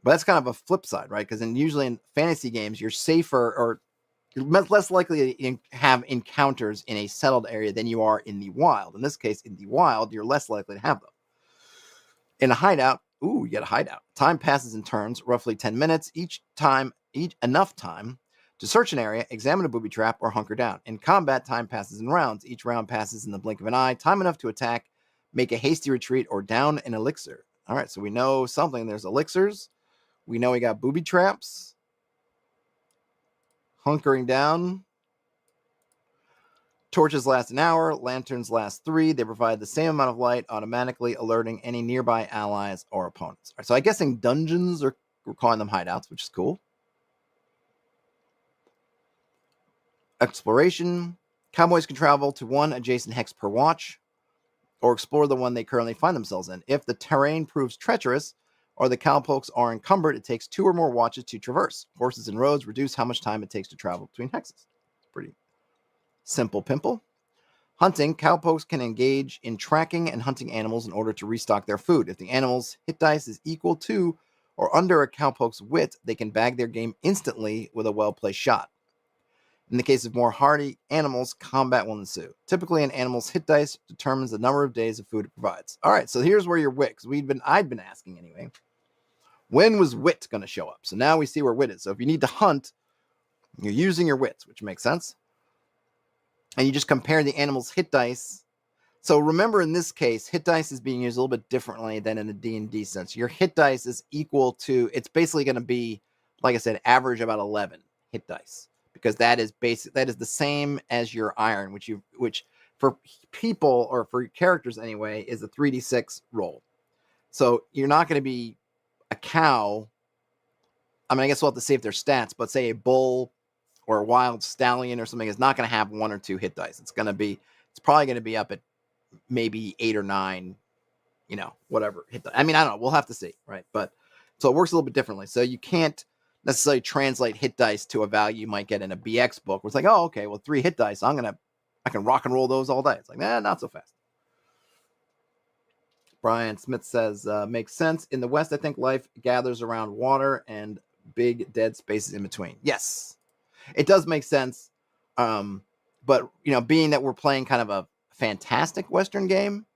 But that's kind of a flip side, right? Because usually in fantasy games, you're safer, or you're less likely to have encounters in a settled area than you are in the wild. In this case, in the wild, you're less likely to have them. In a hideout, you get a hideout. Time passes in turns, roughly 10 minutes. Enough time To search an area, examine a booby trap, or hunker down. In combat, time passes in rounds. Each round passes in the blink of an eye. Time enough to attack, make a hasty retreat, or down an elixir. All right, so we know something. There's elixirs. We know we got booby traps. Hunkering down. Torches last an hour. Lanterns last 3. They provide the same amount of light, automatically alerting any nearby allies or opponents. All right, so I'm guessing dungeons, we're calling them hideouts, which is cool. Exploration. Cowboys can travel to one adjacent hex per watch, or explore the one they currently find themselves in. If the terrain proves treacherous, or the cowpokes are encumbered, it takes 2 or more watches to traverse. Horses and roads reduce how much time it takes to travel between hexes. It's pretty simple pimple. Hunting. Cowpokes can engage in tracking and hunting animals in order to restock their food. If the animal's hit dice is equal to or under a cowpoke's wit, they can bag their game instantly with a well-placed shot. In the case of more hardy animals, combat will ensue. Typically, an animal's hit dice determines the number of days of food it provides. All right, so here's where your wit, because I'd been asking anyway, when was wit going to show up? So now we see where wit is. So if you need to hunt, you're using your wits, which makes sense. And you just compare the animal's hit dice. So remember, in this case, hit dice is being used a little bit differently than in a D&D sense. Your hit dice is equal to, it's basically going to be, like I said, average about 11 hit dice. Because that is the same as your iron, which for people or for characters anyway is a 3d6 roll. So you're not going to be a cow. I mean, I guess we'll have to see if their stats, but say a bull or a wild stallion or something is not going to have 1 or 2 hit dice. It's probably going to be up at maybe 8 or 9, whatever hit dice. I mean, I don't know. We'll have to see, right? But so it works a little bit differently. So you can't necessarily translate hit dice to a value you might get in a BX book where it's like, oh, okay, well, 3 hit dice, I can rock and roll those all day. It's like, nah, not so fast. Brian Smith says, makes sense. In the West, I think life gathers around water and big dead spaces in between. Yes, it does make sense. But, being that we're playing kind of a fantastic Western game,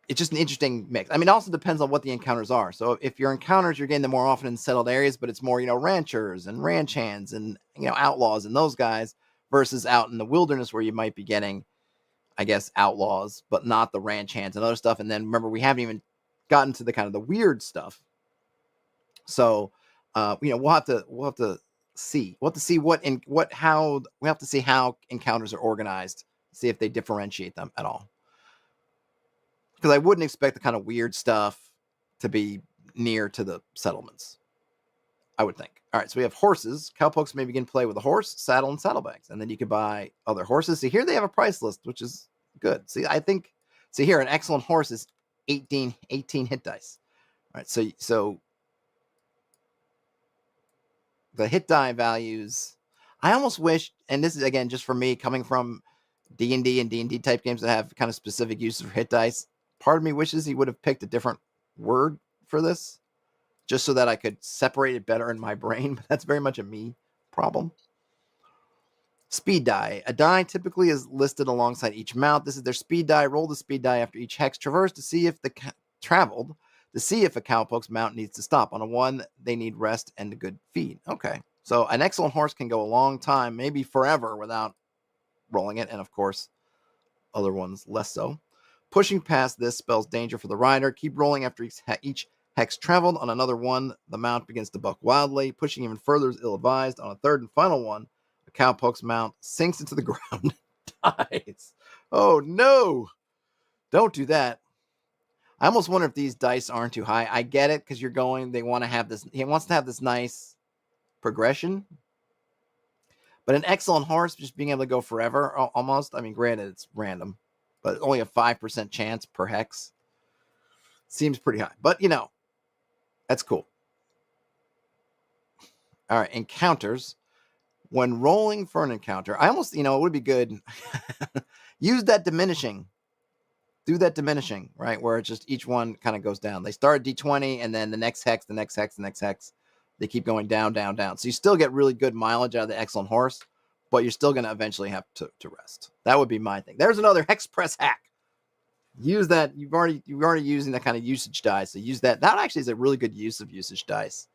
it's just an interesting mix. I mean, it also depends on what the encounters are. So if your encounters, you're getting them more often in settled areas, but it's more, ranchers and ranch hands and, outlaws and those guys versus out in the wilderness where you might be getting, I guess, outlaws, but not the ranch hands and other stuff. And then remember, we haven't even gotten to the kind of the weird stuff. So, we'll have to see. We'll have to see how encounters are organized, see if they differentiate them at all. Because I wouldn't expect the kind of weird stuff to be near to the settlements, I would think. All right, so we have horses. Cowpokes may begin play with a horse, saddle, and saddlebags. And then you could buy other horses. See, here they have a price list, which is good. See, here, an excellent horse is 18 hit dice. All right, so the hit die values, I almost wish, and this is, again, just for me, coming from D&D and D&D type games that have kind of specific uses for hit dice, part of me wishes he would have picked a different word for this, just so that I could separate it better in my brain. But that's very much a me problem. Speed die. A die typically is listed alongside each mount. This is their speed die. Roll the speed die after each hex traverse to see if to see if a cowpoke's mount needs to stop. On a 1, they need rest and a good feed. Okay. So an excellent horse can go a long time, maybe forever, without rolling it. And of course, other ones less so. Pushing past this spells danger for the rider. Keep rolling after each hex traveled. On another 1, the mount begins to buck wildly. Pushing even further is ill-advised. On a 3rd and final 1, a cowpoke's mount sinks into the ground and dies. Oh, no. Don't do that. I almost wonder if these dice aren't too high. I get it, because he wants to have this nice progression. But an excellent horse just being able to go forever, almost. I mean, granted, it's random, but only a 5% chance per hex seems pretty high. But, that's cool. All right, encounters. When rolling for an encounter, I almost, it would be good. Use that diminishing. Do that diminishing, right? Where it's just each one kind of goes down. They start at D20, and then the next hex, the next hex, the next hex. They keep going down, down, down. So you still get really good mileage out of the excellent horse, but you're still going to eventually have to rest. That would be my thing. There's another Hexed Press hack. Use that. You're already using that kind of usage dice. So use that. That actually is a really good use of usage dice.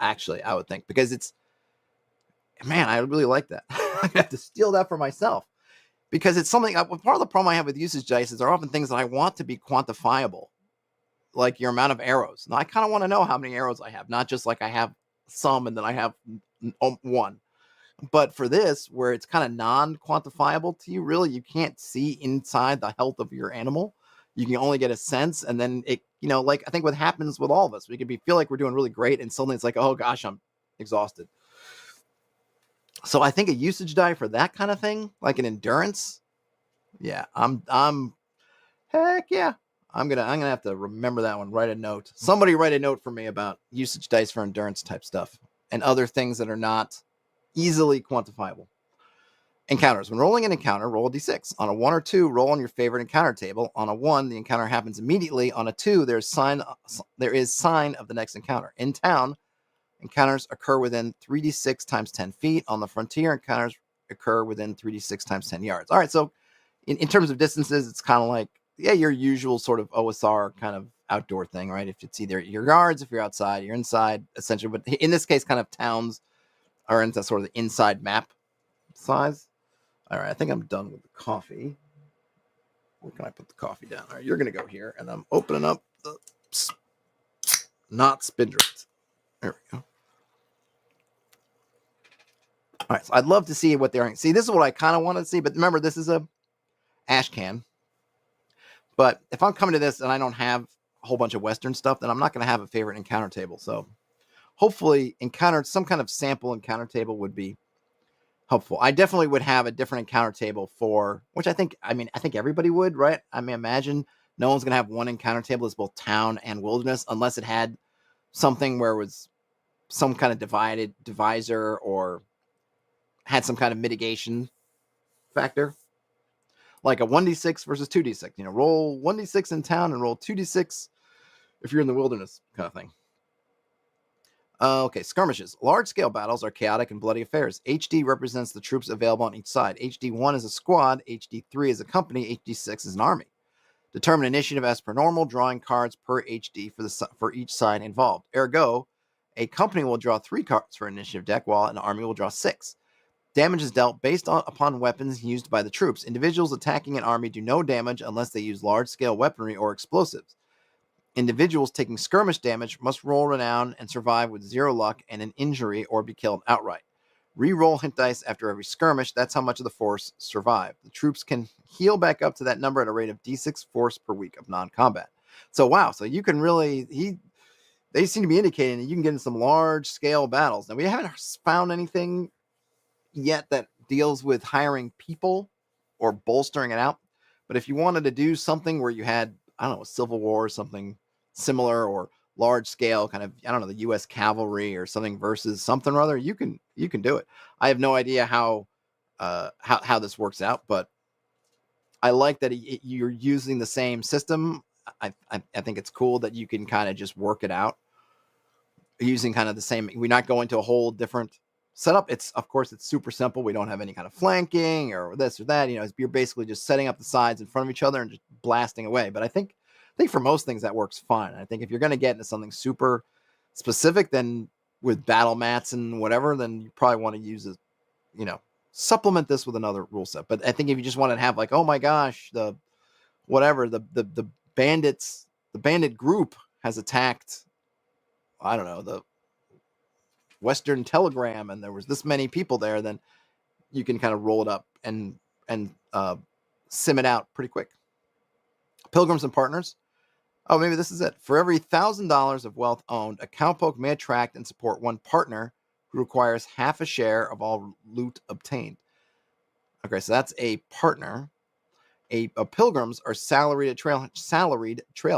actually, I would think, because it's, man, I really like that. I have to steal that for myself because it's something. Part of the problem I have with usage dice is there are often things that I want to be quantifiable, like your amount of arrows. Now, I kind of want to know how many arrows I have, not just like I have some and then I have one. But for this, where it's kind of non-quantifiable to you, really, you can't see inside the health of your animal. You can only get a sense, and then it, like I think what happens with all of us, we could feel like we're doing really great, and suddenly it's like, oh gosh, I'm exhausted. So I think a usage die for that kind of thing, like an endurance, yeah, heck yeah. I'm gonna have to remember that one. Write a note. Somebody write a note for me about usage dice for endurance type stuff and other things that are not easily quantifiable. Encounters. When rolling an encounter, roll a d6. On a 1 or 2, roll on your favorite encounter table. On a 1, the encounter happens immediately. On a 2, there is sign of the next encounter. In town, encounters occur within 3d6 times 10 feet. On the frontier, encounters occur within 3d6 times 10 yards. All right, so in terms of distances, it's kind of like, yeah, your usual sort of OSR kind of outdoor thing, right? If it's either your yards, if you're outside, you're inside, essentially. But in this case, kind of towns are into sort of the inside map size. All right, I think I'm done with the coffee. Where can I put the coffee down? All right, you're going to go here, and I'm opening up the not spindrift. There we go. All right, so I'd love to see what they're... See, this is what I kind of want to see, but remember, this is a ash can. But if I'm coming to this and I don't have a whole bunch of Western stuff, then I'm not going to have a favorite encounter table. So hopefully some kind of sample encounter table would be helpful. I definitely would have a different encounter table for, which I think everybody would, right? I mean, imagine no one's going to have one encounter table that's both town and wilderness unless it had something where it was some kind of divisor or had some kind of mitigation factor. Like a 1d6 versus 2d6. Roll 1d6 in town and roll 2d6 if you're in the wilderness kind of thing. Okay, skirmishes. Large-scale battles are chaotic and bloody affairs. HD represents the troops available on each side. HD1 is a squad. HD3 is a company. HD6 is an army. Determine initiative as per normal, drawing cards per HD for each side involved. Ergo, a company will draw 3 cards for initiative deck, while an army will draw 6. Damage is dealt based upon weapons used by the troops. Individuals attacking an army do no damage unless they use large-scale weaponry or explosives. Individuals taking skirmish damage must roll renown and survive with 0 luck and an injury or be killed outright. Re-roll hit dice after every skirmish. That's how much of the force survived. The troops can heal back up to that number at a rate of d6 force per week of non-combat. So wow, so you can really... They seem to be indicating that you can get in some large-scale battles. Now, we haven't found anything yet that deals with hiring people or bolstering it out. But if you wanted to do something where you had, I don't know, a Civil War or something similar, or large scale kind of, I don't know, the U.S. cavalry or something versus something or other, you can do it. I have no idea how this works out, but I like that you're using the same system. I think it's cool that you can kind of just work it out using kind of the same. We're not going to a whole different setup. Of course, it's super simple. We don't have any kind of flanking or this or that. You're basically just setting up the sides in front of each other and just blasting away. But I think for most things that works fine. I think if you're going to get into something super specific, then with battle mats and whatever, then you probably want to use it, supplement this with another rule set. But I think if you just want to have like, oh my gosh, the bandit group has attacked, I don't know, the Western Telegram, and there was this many people there, then you can kind of roll it up and sim it out pretty quick. Pilgrims and partners. Oh, maybe this is it. For every $1,000 of wealth owned, a cowpoke may attract and support one partner who requires half a share of all loot obtained. Okay, so that's a partner. Pilgrims are salaried trail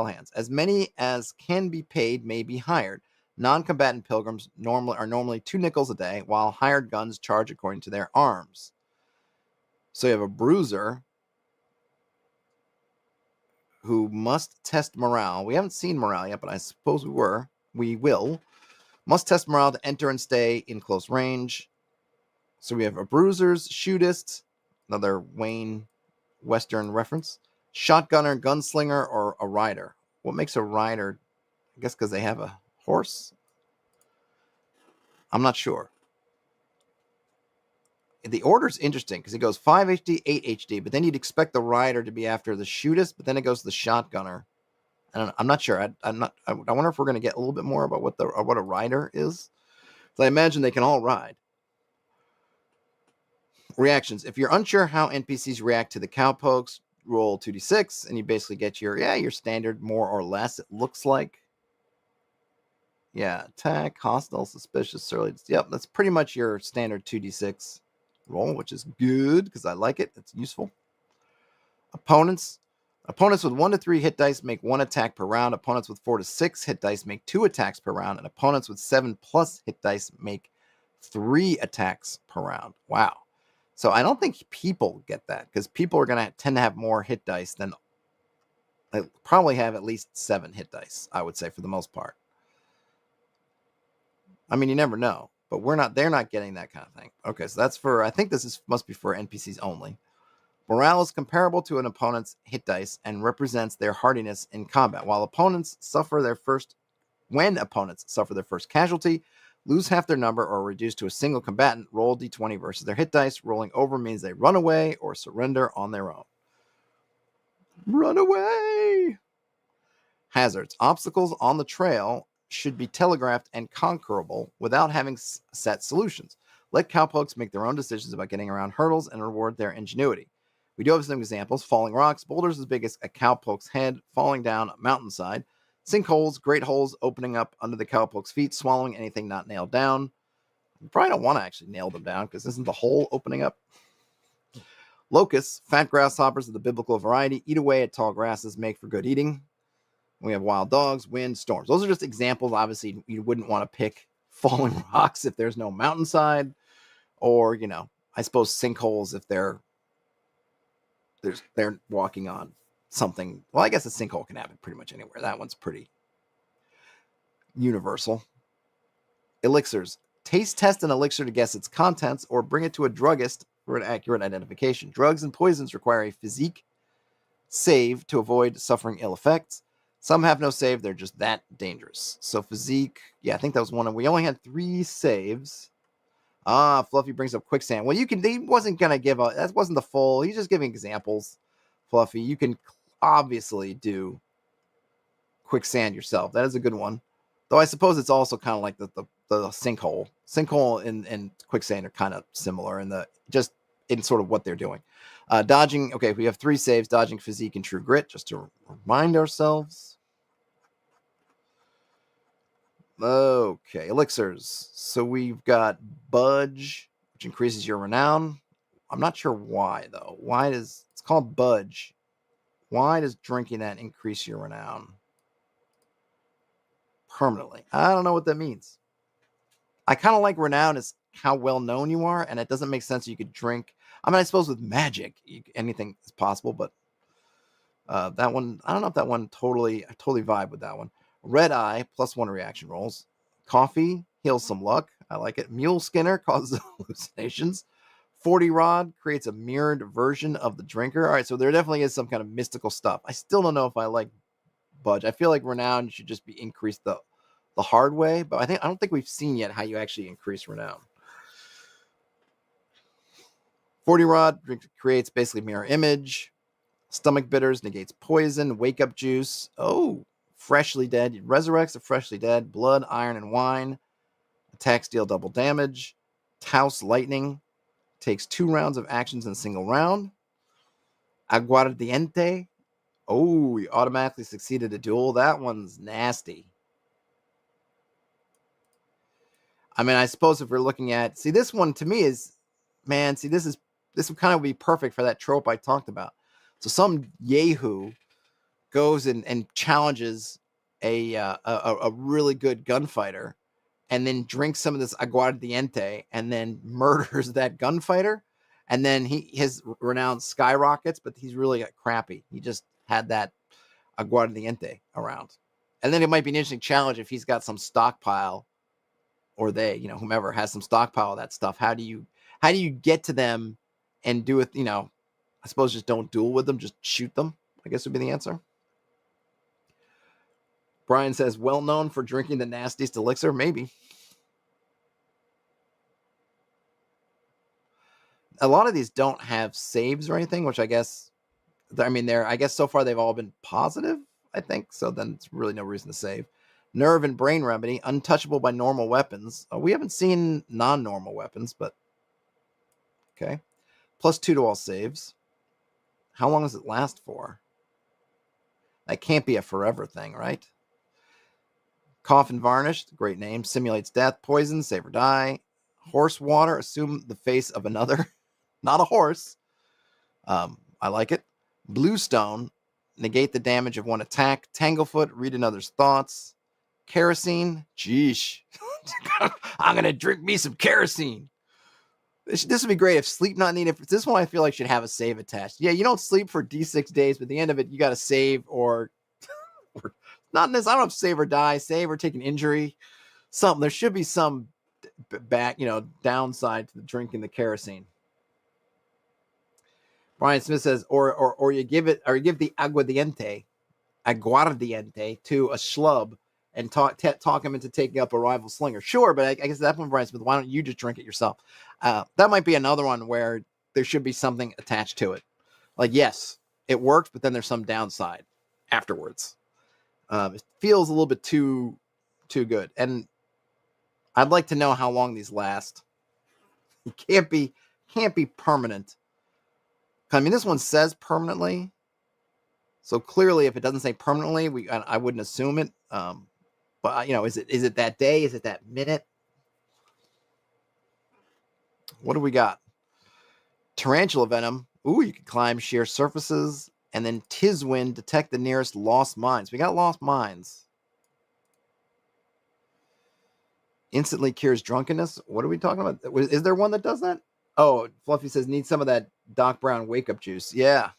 hands. As many as can be paid may be hired. Non-combatant pilgrims are normally 2 nickels a day, while hired guns charge according to their arms. So you have a bruiser who must test morale. We haven't seen morale yet, but I suppose we will. Must test morale to enter and stay in close range. So we have a bruisers, shootist, another Wayne Western reference, shotgunner, gunslinger, or a rider. What makes a rider? I guess because they have a horse. I'm not sure. The order's interesting because it goes 5 HD, 8 HD, but then you'd expect the rider to be after the shootist, but then it goes to the shotgunner. I don't know. I'm not sure. I wonder if we're going to get a little bit more about what a rider is. So I imagine they can all ride. Reactions. If you're unsure how NPCs react to the cowpokes, roll 2d6, and you basically get your standard more or less. It looks like. Yeah, attack, hostile, suspicious, surly. Yep, that's pretty much your standard 2d6 roll, which is good because I like it. It's useful. Opponents. Opponents with 1 to 3 hit dice make 1 attack per round. Opponents with 4 to 6 hit dice make 2 attacks per round. And opponents with 7 plus hit dice make 3 attacks per round. Wow. So I don't think people get that because people are going to tend to have more hit dice than they probably have at least 7 hit dice, I would say, for the most part. I mean, you never know, but they're not getting that kind of thing. Okay, so that's I think must be for NPCs only. Morale is comparable to an opponent's hit dice and represents their hardiness in combat. When opponents suffer their first casualty, lose half their number, or reduce to a single combatant, roll d20 versus their hit dice. Rolling over means they run away or surrender on their own. Run away! Hazards. Obstacles on the trail should be telegraphed and conquerable without having set solutions. Let cowpokes make their own decisions about getting around hurdles and reward their ingenuity. We do have some examples. Falling rocks, boulders as big as a cowpoke's head, falling down a mountainside. Sinkholes, great holes opening up under the cowpoke's feet, swallowing anything not nailed down. You probably don't want to actually nail them down because isn't the hole opening up? Locusts, fat grasshoppers of the biblical variety, eat away at tall grasses, make for good eating. We have wild dogs, wind, storms. Those are just examples. Obviously, you wouldn't want to pick falling rocks if there's no mountainside, or, I suppose sinkholes if they're walking on something. Well, I guess a sinkhole can happen pretty much anywhere. That one's pretty universal. Elixirs. Taste test an elixir to guess its contents or bring it to a druggist for an accurate identification. Drugs and poisons require a physique save to avoid suffering ill effects. Some have no save. They're just that dangerous. So physique, yeah, I think that was one. We only had 3 saves. Fluffy brings up quicksand. Well, he wasn't going to that wasn't the full. He's just giving examples, Fluffy. You can obviously do quicksand yourself. That is a good one. Though I suppose it's also kind of like the sinkhole. Sinkhole and quicksand are kind of similar in sort of what they're doing. Dodging. Okay, we have 3 saves. Dodging, physique, and true grit, just to remind ourselves. Okay, elixirs. So we've got Budge, which increases your renown. I'm not sure why, though. It's called Budge. Why does drinking that increase your renown permanently? I don't know what that means. I kind of like renown as how well known you are, and it doesn't make sense you could drink. I mean, I suppose with magic, anything is possible, but that one, I don't know if that one I totally vibe with that one. Red Eye, +1 reaction rolls. Coffee, heals some luck. I like it. Mule Skinner causes hallucinations. 40 Rod creates a mirrored version of the drinker. All right, so there definitely is some kind of mystical stuff. I still don't know if I like Budge. I feel like Renown should just be increased the hard way, but I don't think we've seen yet how you actually increase Renown. 40 Rod creates basically mirror image. Stomach bitters negates poison. Wake up juice. Oh, freshly dead. It resurrects the freshly dead. Blood, iron, and wine. Attacks deal double damage. Taos lightning takes 2 rounds of actions in a single round. Aguardiente. Oh, you automatically succeeded a duel. That one's nasty. I mean, I suppose if we're looking at, this one to me is, this would kind of be perfect for that trope I talked about. So some yahoo goes and challenges a really good gunfighter, and then drinks some of this aguardiente, and then murders that gunfighter, and then his renown skyrockets, but he's really crappy. He just had that aguardiente around, and then it might be an interesting challenge if he's got some stockpile, or they, whomever has some stockpile of that stuff. How do you get to them and do it? I suppose just don't duel with them, just shoot them, I guess would be the answer. Brian says, well known for drinking the nastiest elixir. Maybe. A lot of these don't have saves or anything, which I guess, I guess so far they've all been positive, I think. So then it's really no reason to save. Nerve and brain remedy, untouchable by normal weapons. We haven't seen non-normal weapons, but okay. +2 to all saves. How long does it last for? That can't be a forever thing, right? Cough and varnished, great name. Simulates death, poison, save or die. Horse water, assume the face of another. Not a horse. I like it. Bluestone, negate the damage of one attack. Tanglefoot, read another's thoughts. Kerosene, geesh. I'm going to drink me some kerosene. This would be great if sleep not needed. This one I feel like should have a save attached. Yeah, you don't sleep for D6 days, but at the end of it, you got to save or not in this. I don't know if save or die, save or take an injury. Something. There should be some downside to the drinking the kerosene. Brian Smith says, or you give the aguardiente to a schlub and talk him into taking up a rival slinger. Sure, but I guess at that point, Brian Smith, why don't you just drink it yourself? That might be another one where there should be something attached to it. Like, yes, it worked, but then there's some downside afterwards. It feels a little bit too good, and I'd like to know how long these last. It can't be permanent. I mean, this one says permanently, so clearly, if it doesn't say permanently, I wouldn't assume it. But is it that day? Is it that minute? What do we got? Tarantula venom. Ooh, you can climb sheer surfaces, and then Tizwind, detect the nearest lost mines. We got lost mines. Instantly cures drunkenness. What are we talking about? Is there one that does that? Oh, Fluffy says need some of that Doc Brown wake up juice. Yeah.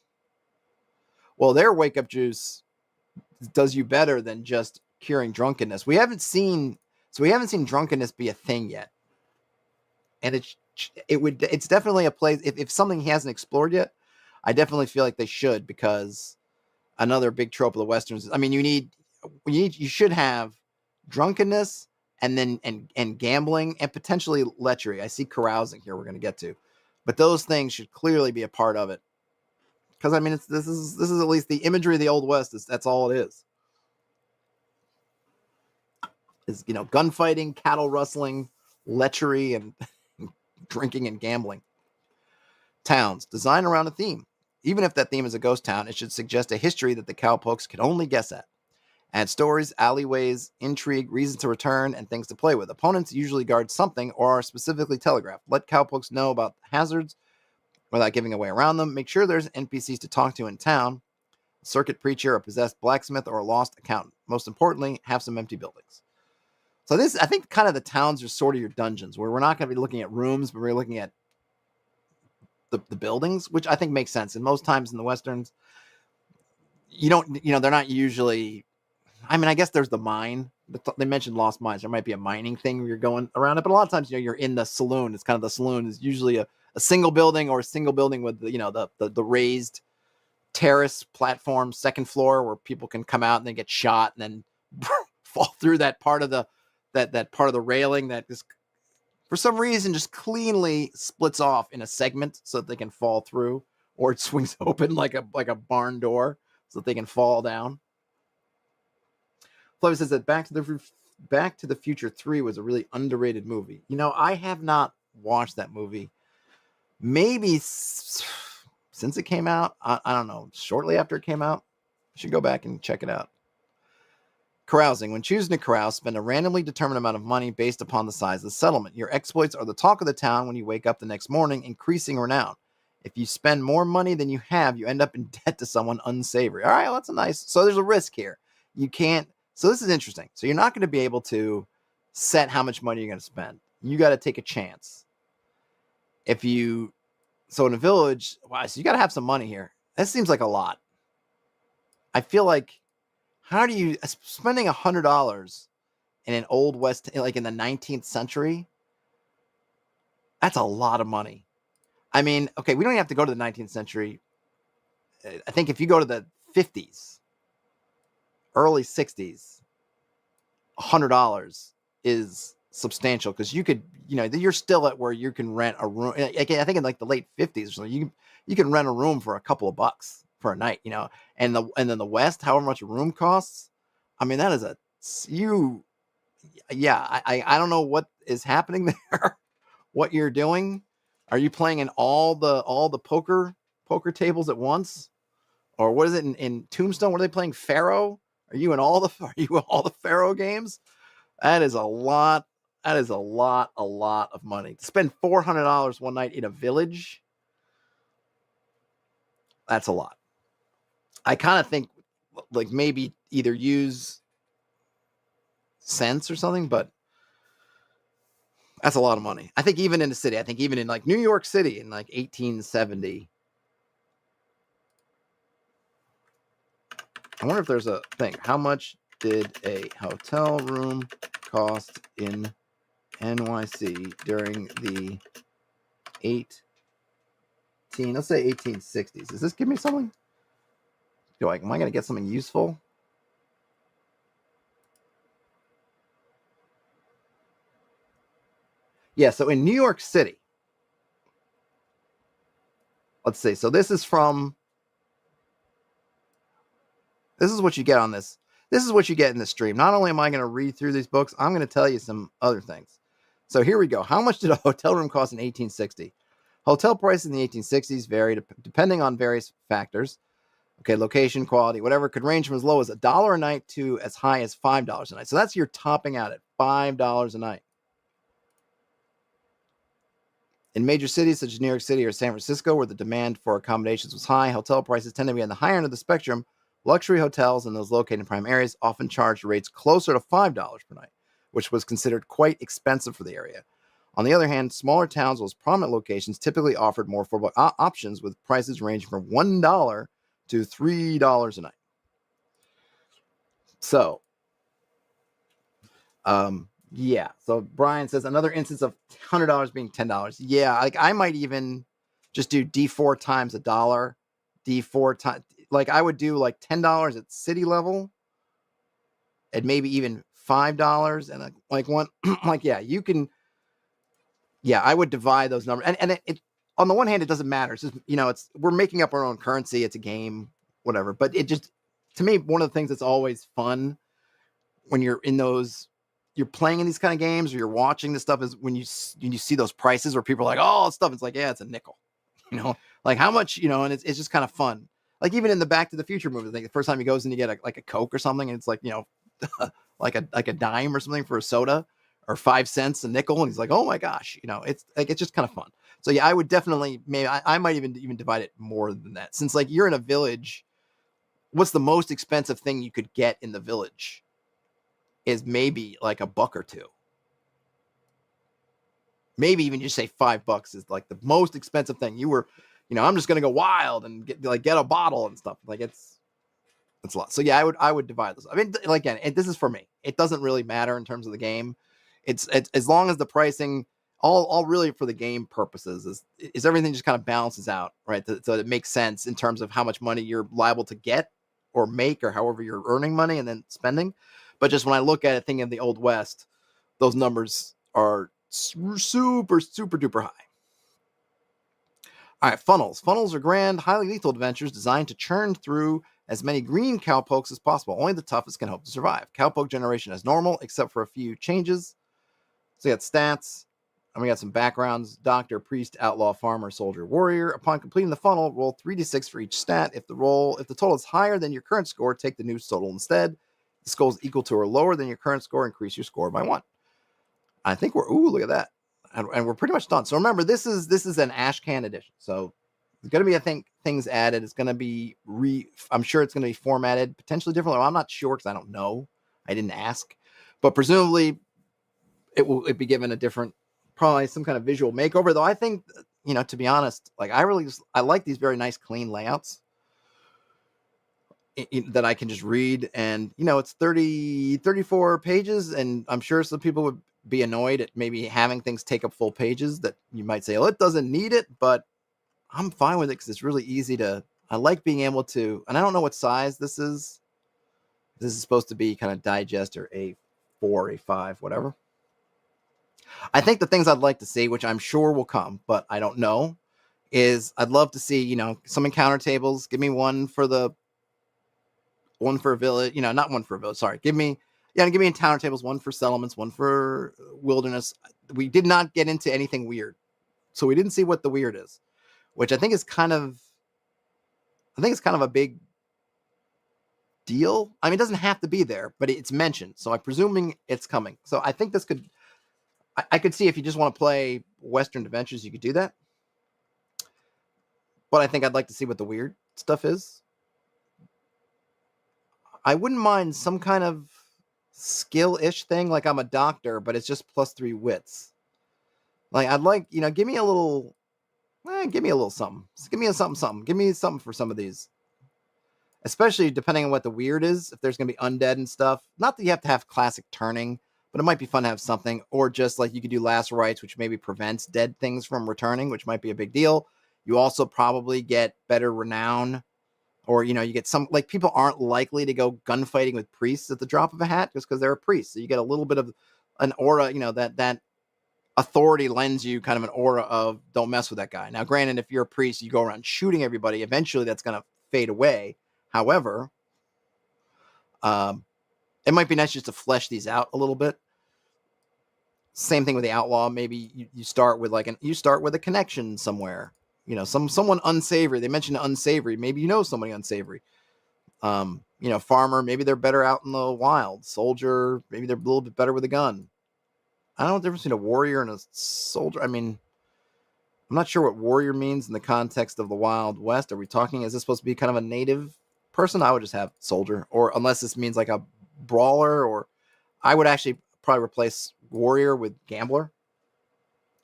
Well, their wake up juice does you better than just curing drunkenness. We haven't seen drunkenness be a thing yet, and it's definitely a place. If something he hasn't explored yet, I definitely feel like they should, because another big trope of the westerns. I mean, you should have drunkenness and then and gambling and potentially lechery. I see carousing here. We're going to get to, but those things should clearly be a part of it. Because I mean, this is at least the imagery of the Old West. That's all it is. Is gunfighting, cattle rustling, lechery, and drinking and gambling. Towns designed around a theme. Even if that theme is a ghost town, it should suggest a history that the Cowpokes can only guess at. Add stories, alleyways, intrigue, reasons to return, and things to play with. Opponents usually guard something or are specifically telegraphed. Let Cowpokes know about hazards without giving away around them. Make sure there's NPCs to talk to in town. A circuit preacher, a possessed blacksmith, or a lost accountant. Most importantly, have some empty buildings. So I think kind of the towns are sort of your dungeons, where we're not going to be looking at rooms, but we're looking at the buildings, which I think makes sense. And most times in the Westerns, they're not usually, I guess there's the mine, but they mentioned lost mines. There might be a mining thing where you're going around it, but a lot of times, you're in the saloon. It's kind of the saloon is usually a single building, or a single building with the raised terrace platform, second floor, where people can come out and then get shot and then fall through that part of the that part of the railing that is, for some reason, just cleanly splits off in a segment so that they can fall through, or it swings open like a barn door so that they can fall down. Flavia says that Back to the Future 3 was a really underrated movie. I have not watched that movie. Maybe since it came out. I don't know. Shortly after it came out. I should go back and check it out. Carousing. When choosing to carouse, spend a randomly determined amount of money based upon the size of the settlement. Your exploits are the talk of the town when you wake up the next morning, increasing renown. If you spend more money than you have, you end up in debt to someone unsavory. All right, well, that's a nice. So there's a risk here. You can't. So this is interesting. So you're not going to be able to set how much money you're going to spend. You got to take a chance. So in a village, wow, so you got to have some money here. That seems like a lot. I feel like, how do you spending $100 in an old West, like in the 19th century? That's a lot of money. I mean, okay, we don't even have to go to the 19th century. I think if you go to the 50s, early 60s, $100 is substantial because you could, you're still at where you can rent a room. I think in like the late 50s or something, you can rent a room for a couple of bucks for a night, and then the West, however much a room costs. I mean, that is I don't know what is happening there, what you're doing. Are you playing in all the poker tables at once? Or what is it in Tombstone? What are they playing? Pharaoh? Are you in all the Pharaoh games? That is a lot. That is a lot of money. To spend $400 one night in a village, that's a lot. I kind of think like maybe either use cents or something, but that's a lot of money. I think even in the city, I think even in like New York City in like 1870. I wonder if there's a thing. How much did a hotel room cost in NYC during the let's say 1860s? Does this give me something? Am I going to get something useful? Yeah, so in New York City, let's see. So this is what you get on this. This is what you get in this stream. Not only am I going to read through these books, I'm going to tell you some other things. So here we go. How much did a hotel room cost in 1860? Hotel prices in the 1860s varied depending on various factors. Okay, location, quality, whatever, could range from as low as $1 a night to as high as $5 a night. So that's your topping out at $5 a night. In major cities such as New York City or San Francisco, where the demand for accommodations was high, hotel prices tend to be on the higher end of the spectrum. Luxury hotels and those located in prime areas often charged rates closer to $5 per night, which was considered quite expensive for the area. On the other hand, smaller towns with prominent locations typically offered more affordable options with prices ranging from $1 to $3 a night. So, yeah. So Brian says another instance of $100 being $10. Yeah, like I might even just do D4 times $1, D4 times. Like I would do like $10 at city level, and maybe even $5, and like one, like yeah, you can. Yeah, I would divide those numbers, and it on the one hand it doesn't matter. It's just we're making up our own currency. It's a game, whatever. But it just to me one of the things that's always fun when you're in those. You're playing in these kind of games or you're watching this stuff is when you see those prices where people are like, oh, stuff. It's like, yeah, it's a nickel, like how much, and it's just kind of fun. Like even in the Back to the Future movies, like the first time he goes and you get like a Coke or something, and it's like, like a dime or something for a soda or 5 cents a nickel. And he's like, oh my gosh, it's like, it's just kind of fun. So yeah, I would definitely, maybe I might even divide it more than that. Since like you're in a village, what's the most expensive thing you could get in the village? Is maybe like $1 or $2. Maybe even just say $5 is like the most expensive thing. You were, I'm just gonna go wild and get a bottle and stuff. Like it's a lot. So yeah, I would divide this. I mean, like again, this is for me. It doesn't really matter in terms of the game. It's as long as the pricing, all really for the game purposes is everything just kind of balances out, right? So it makes sense in terms of how much money you're liable to get or make or however you're earning money and then spending. But just when I look at it, thinking of the Old West, those numbers are super, super duper high. All right, funnels. Funnels are grand, highly lethal adventures designed to churn through as many green cowpokes as possible. Only the toughest can hope to survive. Cowpoke generation is normal, except for a few changes. So we got stats, and we got some backgrounds. Doctor, priest, outlaw, farmer, soldier, warrior. Upon completing the funnel, roll 3d6 for each stat. If the total is higher than your current score, take the new total instead. The score is equal to or lower than your current score, increase your score by 1. I think look at that. And we're pretty much done. So remember, this is an Ashcan edition. So there's going to be, I think, things added. It's going to be I'm sure it's going to be formatted potentially differently. Well, I'm not sure because I don't know. I didn't ask. But presumably it will be given a different, probably some kind of visual makeover. Though I think, to be honest, like I like these very nice, clean layouts. That I can just read, and it's 34 pages, and I'm sure some people would be annoyed at maybe having things take up full pages that you might say, oh, it doesn't need it, but I'm fine with it because it's really easy I like being able to, and I don't know what size this is. This is supposed to be kind of digest or A4, A5, whatever. I think the things I'd like to see, which I'm sure will come, but I don't know, is I'd love to see, some encounter tables. Give me one for a village, not one for a village. Sorry. Give me encounter tables, one for settlements, one for wilderness. We did not get into anything weird. So we didn't see what the weird is, which I think is kind of a big deal. I mean, it doesn't have to be there, but it's mentioned. So I'm presuming it's coming. So I think I could see if you just want to play Western Adventures, you could do that. But I think I'd like to see what the weird stuff is. I wouldn't mind some kind of skill-ish thing, like I'm a doctor, but it's just +3 wits. Like, I'd like, give me a little something. Give me a something. Give me something for some of these. Especially depending on what the weird is, if there's going to be undead and stuff. Not that you have to have classic turning, but it might be fun to have something. Or just like you could do last rites, which maybe prevents dead things from returning, which might be a big deal. You also probably get better renown. Or, you get some, like, people aren't likely to go gunfighting with priests at the drop of a hat just because they're a priest. So you get a little bit of an aura, that authority lends you kind of an aura of don't mess with that guy. Now, granted, if you're a priest, you go around shooting everybody, eventually that's going to fade away. However, it might be nice just to flesh these out a little bit. Same thing with the outlaw. Maybe you start with a connection somewhere. Someone unsavory. They mentioned unsavory. Maybe somebody unsavory. Farmer. Maybe they're better out in the wild. Soldier. Maybe they're a little bit better with a gun. I don't know the difference between a warrior and a soldier. I mean, I'm not sure what warrior means in the context of the Wild West. Are we talking? Is this supposed to be kind of a native person? I would just have soldier, or unless this means like a brawler, or I would actually probably replace warrior with gambler.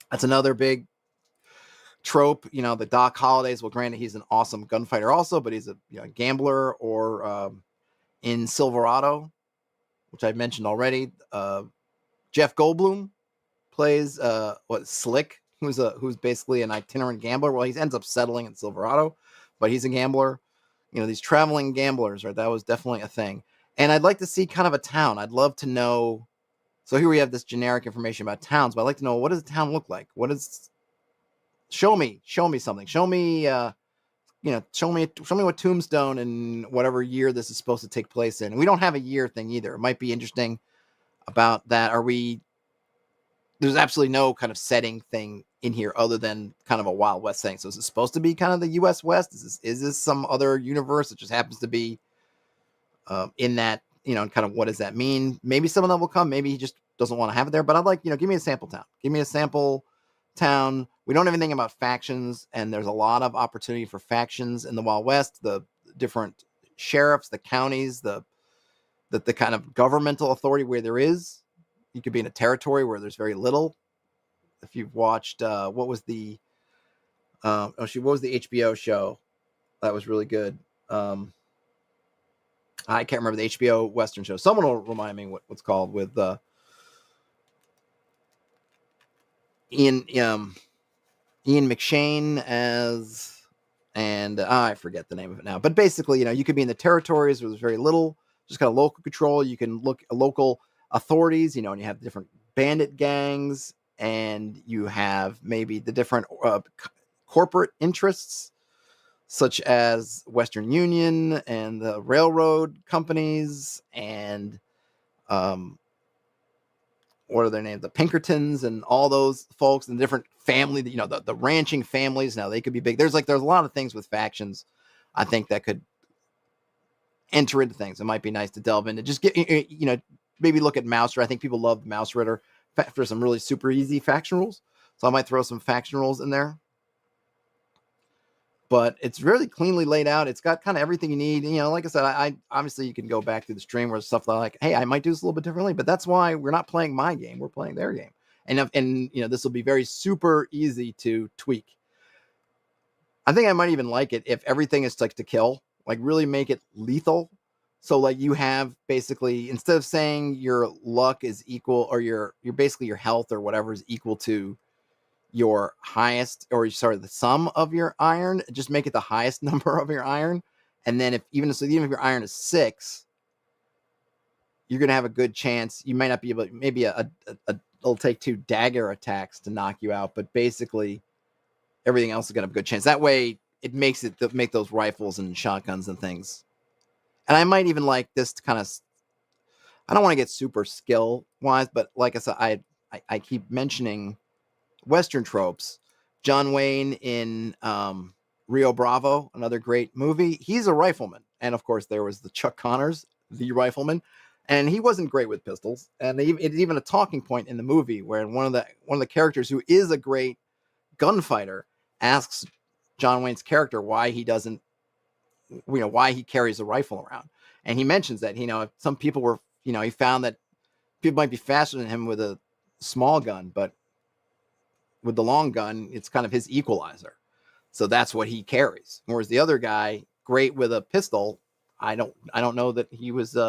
That's another big trope. The Doc Hollidays. Well, granted, he's an awesome gunfighter also, but he's a gambler. Or in Silverado, which I mentioned already, Jeff Goldblum plays Slick, who's basically an itinerant gambler. Well, he ends up settling in Silverado, but he's a gambler. These traveling gamblers, right? That was definitely a thing. And I'd like to see kind of a town. I'd love to know. So here we have this generic information about towns, but I'd like to know, what does a town look like? Show me something. Show me, show me what Tombstone and whatever year this is supposed to take place in. And we don't have a year thing either. It might be interesting about that. There's absolutely no kind of setting thing in here other than kind of a Wild West thing. So is it supposed to be kind of the U.S. West? Is this some other universe that just happens to be in that, and kind of what does that mean? Maybe some of them will come. Maybe he just doesn't want to have it there. But I'd like, give me a sample town. Give me a sample town. We don't have anything about factions, and there's a lot of opportunity for factions in the Wild West. The different sheriffs, the counties, the kind of governmental authority where there is. You could be in a territory where there's very little. If you've watched, what was the HBO show that was really good? I can't remember the HBO Western show. Someone will remind me what's called, with Ian McShane as, and I forget the name of it now. But basically, you could be in the territories where there's very little, just kind of local control. You can look at local authorities, and you have different bandit gangs, and you have maybe the different corporate interests, such as Western Union and the railroad companies, and what are their names? The Pinkertons and all those folks, and different family, the ranching families. Now they could be big. There's a lot of things with factions, I think, that could enter into things. It might be nice to delve into. Just get, maybe look at Mouse Ritter. I think people love Mouse Ritter for some really super easy faction rules. So I might throw some faction rules in there. But it's really cleanly laid out. It's got kind of everything you need. Like I said, I obviously you can go back to the stream where stuff like, hey, I might do this a little bit differently, but that's why we're not playing my game. We're playing their game. And this will be very super easy to tweak. I think I might even like it if everything is like to kill, like really make it lethal. So like you have basically, instead of saying your luck is equal, or your basically your health or whatever is equal to your highest, or the sum of your iron, just make it the highest number of your iron. And then even if your iron is 6, you're going to have a good chance. You might not be able to, maybe a it'll take 2 dagger attacks to knock you out, but basically everything else is gonna have a good chance. That way, it makes it make those rifles and shotguns and things. And I might even like this to kind of. I don't want to get super skill wise, but like I said, I keep mentioning Western tropes. John Wayne in Rio Bravo, another great movie. He's a rifleman, and of course there was the Chuck Connors, the rifleman, and he wasn't great with pistols. And it's even a talking point in the movie where one of the characters who is a great gunfighter asks John Wayne's character why he doesn't, why he carries a rifle around, and he mentions that some people were, he found that people might be faster than him with a small gun, but with the long gun, it's kind of his equalizer. So that's what he carries. Whereas the other guy, great with a pistol, I don't know that he was, he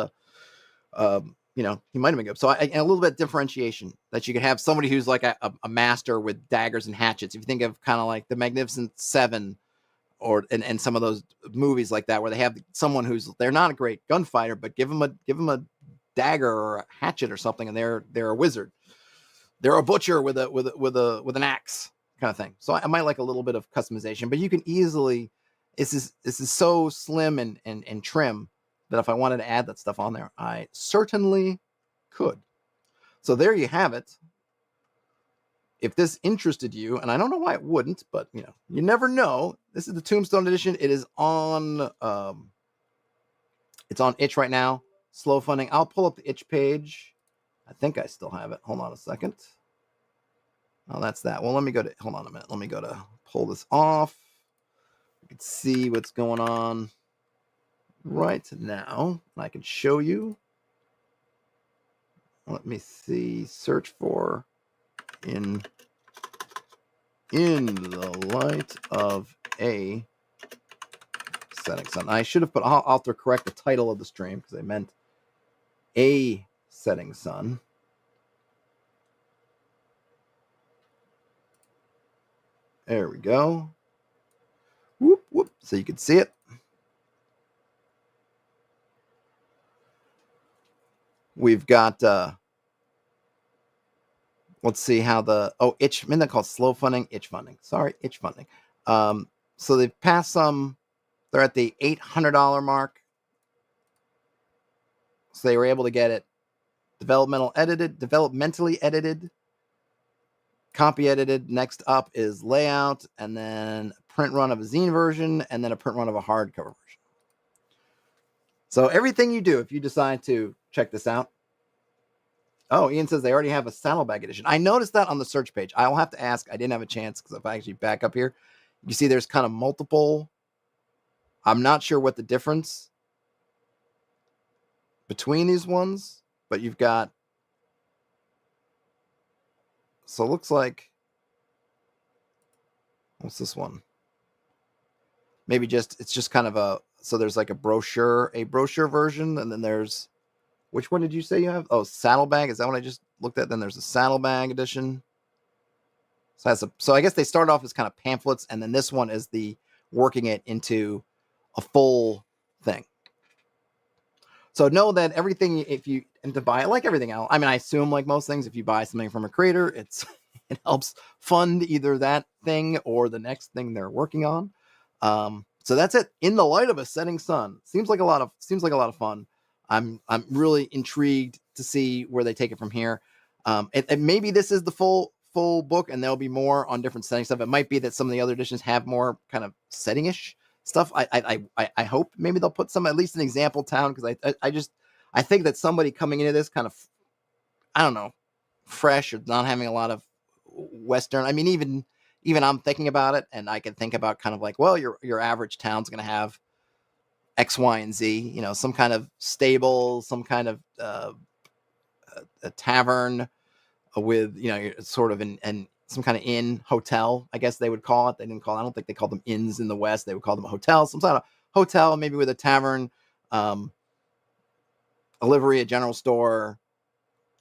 might have been good. So a little bit of differentiation that you could have somebody who's like a master with daggers and hatchets. If you think of kind of like the Magnificent Seven and some of those movies like that, where they have someone they're not a great gunfighter, but give them a dagger or a hatchet or something, and they're a wizard. They're a butcher with an axe kind of thing. So I might like a little bit of customization, but you can easily. This is so slim and trim that if I wanted to add that stuff on there, I certainly could. So there you have it. If this interested you, and I don't know why it wouldn't, but you never know. This is the Tombstone edition. It is on it's on itch right now. Slow funding. I'll pull up the itch page. I think I still have it. Hold on a second. Oh, that's that. Well, hold on a minute. Let me go to pull this off. You can see what's going on right now. I can show you. Let me see. Search for in the light of a setting sun. I should have put. I'll have to correct the title of the stream because I meant a setting sun. There we go. Whoop, whoop. So you can see it. We've got, let's see how itch, I mean, they're called slow funding, itch funding. Sorry, itch funding. So they've passed some, they're at the $800 mark. So they were able to get it developmentally edited, copy edited. Next up is layout, and then a print run of a zine version, and then a print run of a hardcover version. So everything you do, if you decide to check this out. Oh, Ian says they already have a saddlebag edition. I noticed that on the search page. I'll have to ask. I didn't have a chance because if I actually back up here, you see there's kind of multiple. I'm not sure what the difference between these ones, but you've got. So it looks like. What's this one? Maybe it's just kind of so there's like a brochure version, and then there's, which one did you say you have? Oh, saddlebag. Is that what I just looked at? Then there's a saddlebag edition. So I guess they start off as kind of pamphlets, and then this one is the working it into a full thing. So know that everything, if you and to buy it, like everything else, I mean, I assume like most things, if you buy something from a creator, it helps fund either that thing or the next thing they're working on. So that's it. In the light of a setting sun. Seems like a lot of fun. I'm really intrigued to see where they take it from here. And maybe this is the full book, and there'll be more on different setting stuff. It might be that some of the other editions have more kind of setting-ish stuff. I hope maybe they'll put some, at least an example town, because I think that somebody coming into this kind of, I don't know, fresh or not having a lot of Western. I mean, even I'm thinking about it, and I can think about kind of like, well, your average town's going to have X, Y, and Z, some kind of stable, some kind of a tavern with, sort of and some kind of inn, hotel, I guess they would call it. I don't think they called them inns in the West. They would call them a hotel, some sort of hotel, maybe with a tavern, a livery, a general store,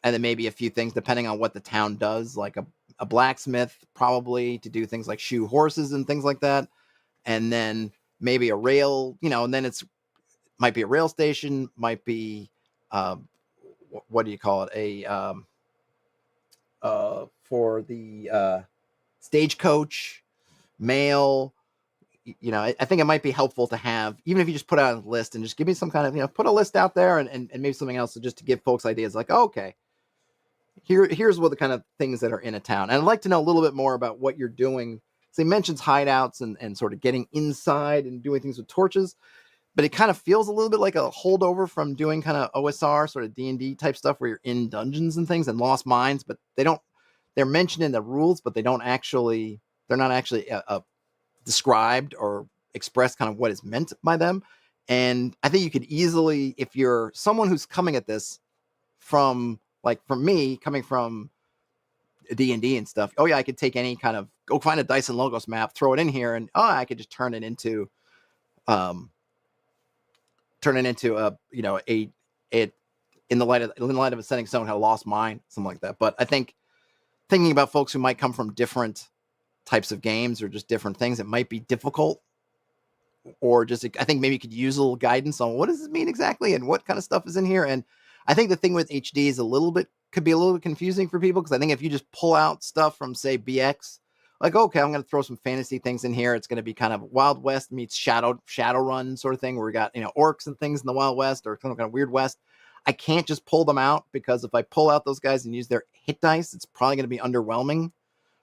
and then maybe a few things depending on what the town does, like a blacksmith, probably to do things like shoe horses and things like that. And then maybe a rail, and then might be a rail station, might be, what do you call it? for the stagecoach, mail. I think it might be helpful to have, even if you just put out a list and just give me some kind of, put a list out there and maybe something else just to give folks ideas like, oh, okay, here's what the kind of things that are in a town. And I'd like to know a little bit more about what you're doing. So he mentions hideouts and sort of getting inside and doing things with torches, but it kind of feels a little bit like a holdover from doing kind of OSR sort of D&D type stuff where you're in dungeons and things and lost mines, but they're mentioned in the rules, but they're not actually described or expressed kind of what is meant by them. And I think you could easily, if you're someone who's coming at this from, like, from me coming from D&D and stuff, oh yeah, I could take any kind of, go find a Dice and Logos map, throw it in here, and I could just turn it into a in the light of a setting stone, had a lost mine, something like that. But I think thinking about folks who might come from different types of games or just different things, it might be difficult, or just, I think maybe you could use a little guidance on what does this mean exactly and what kind of stuff is in here. And I think the thing with HD is could be a little bit confusing for people, because I think if you just pull out stuff from, say, BX, like, okay, I'm going to throw some fantasy things in here, it's going to be kind of Wild West meets Shadowrun sort of thing, where we got orcs and things in the Wild West, or kind of Weird West. I can't just pull them out, because if I pull out those guys and use their hit dice, it's probably going to be underwhelming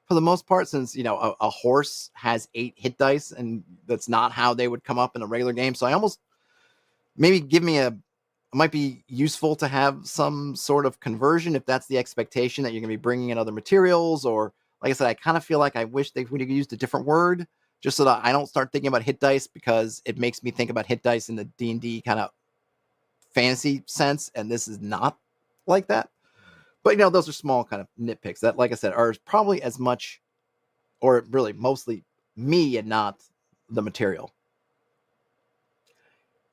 for the most part, since a horse has 8 hit dice, and that's not how they would come up in a regular game. So I almost maybe it might be useful to have some sort of conversion if that's the expectation, that you're going to be bringing in other materials. Or, like I said, I kind of feel like I wish they would have used a different word, just so that I don't start thinking about hit dice, because it makes me think about hit dice in the D&D kind of fantasy sense, and this is not like that. But those are small kind of nitpicks that, like I said, are probably as much, or really mostly, me and not the material.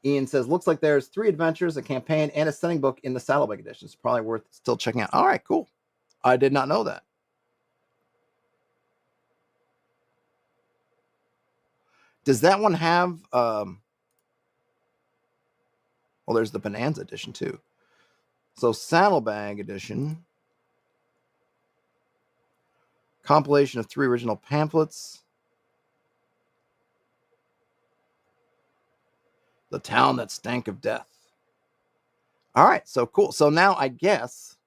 Ian says, looks like there's 3 adventures, a campaign, and a setting book in the Saddlebag edition. It's probably worth still checking out. All right, cool. I did not know that. Does that one have well, there's the Bonanza edition too. So Saddlebag edition, compilation of 3 original pamphlets. The Town That Stank of Death. All right, so cool. So now I guess,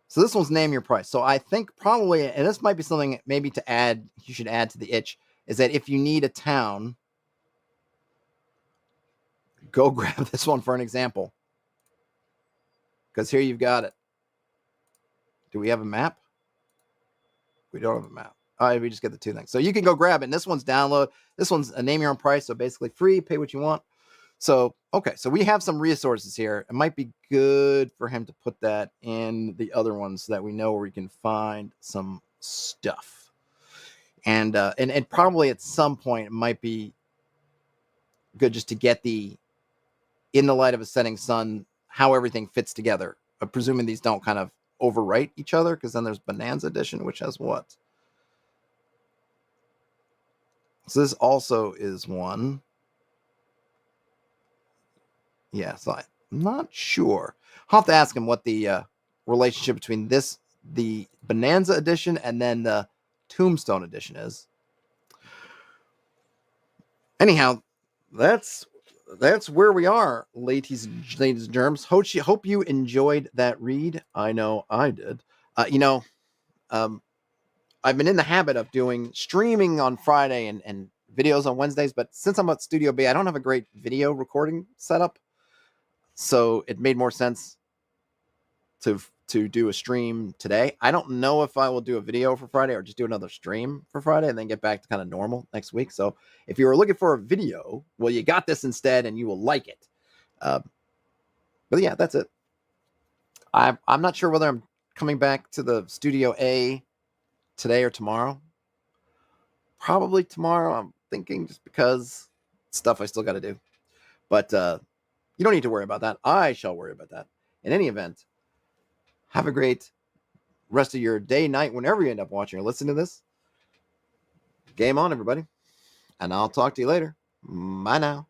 so this one's Name Your Price. So I think probably, and this might be something maybe to add, you should add to the itch, is that if you need a town, go grab this one for an example. Because here you've got it. Do we have a map? We don't have a map. All right, we just get the 2 things. So you can go grab it. And this one's download. This one's a Name Your Own Price. So basically free, pay what you want. So, okay. So we have some resources here. It might be good for him to put that in the other ones so that we know where we can find some stuff. And probably at some point it might be good just to get in the light of a setting sun, how everything fits together. Presuming these don't kind of overwrite each other, because then there's Bonanza edition, which has what? So this also is one. Yeah, so I'm not sure. I'll have to ask him what the relationship between the Bonanza edition, and then the Tombstone edition is. Anyhow, that's where we are, ladies and germs. Hope you enjoyed that read. I know I did. I've been in the habit of doing streaming on Friday and videos on Wednesdays, but since I'm at Studio B, I don't have a great video recording setup. So it made more sense to do a stream today. I don't know if I will do a video for Friday or just do another stream for Friday and then get back to kind of normal next week. So if you were looking for a video, well, you got this instead and you will like it. But yeah, that's it. I'm not sure whether I'm coming back to the Studio A today or tomorrow. Probably tomorrow, I'm thinking, just because stuff I still got to do. But you don't need to worry about that. I shall worry about that. In any event, have a great rest of your day, night, whenever you end up watching or listening to this. Game on, everybody. And I'll talk to you later. Bye now.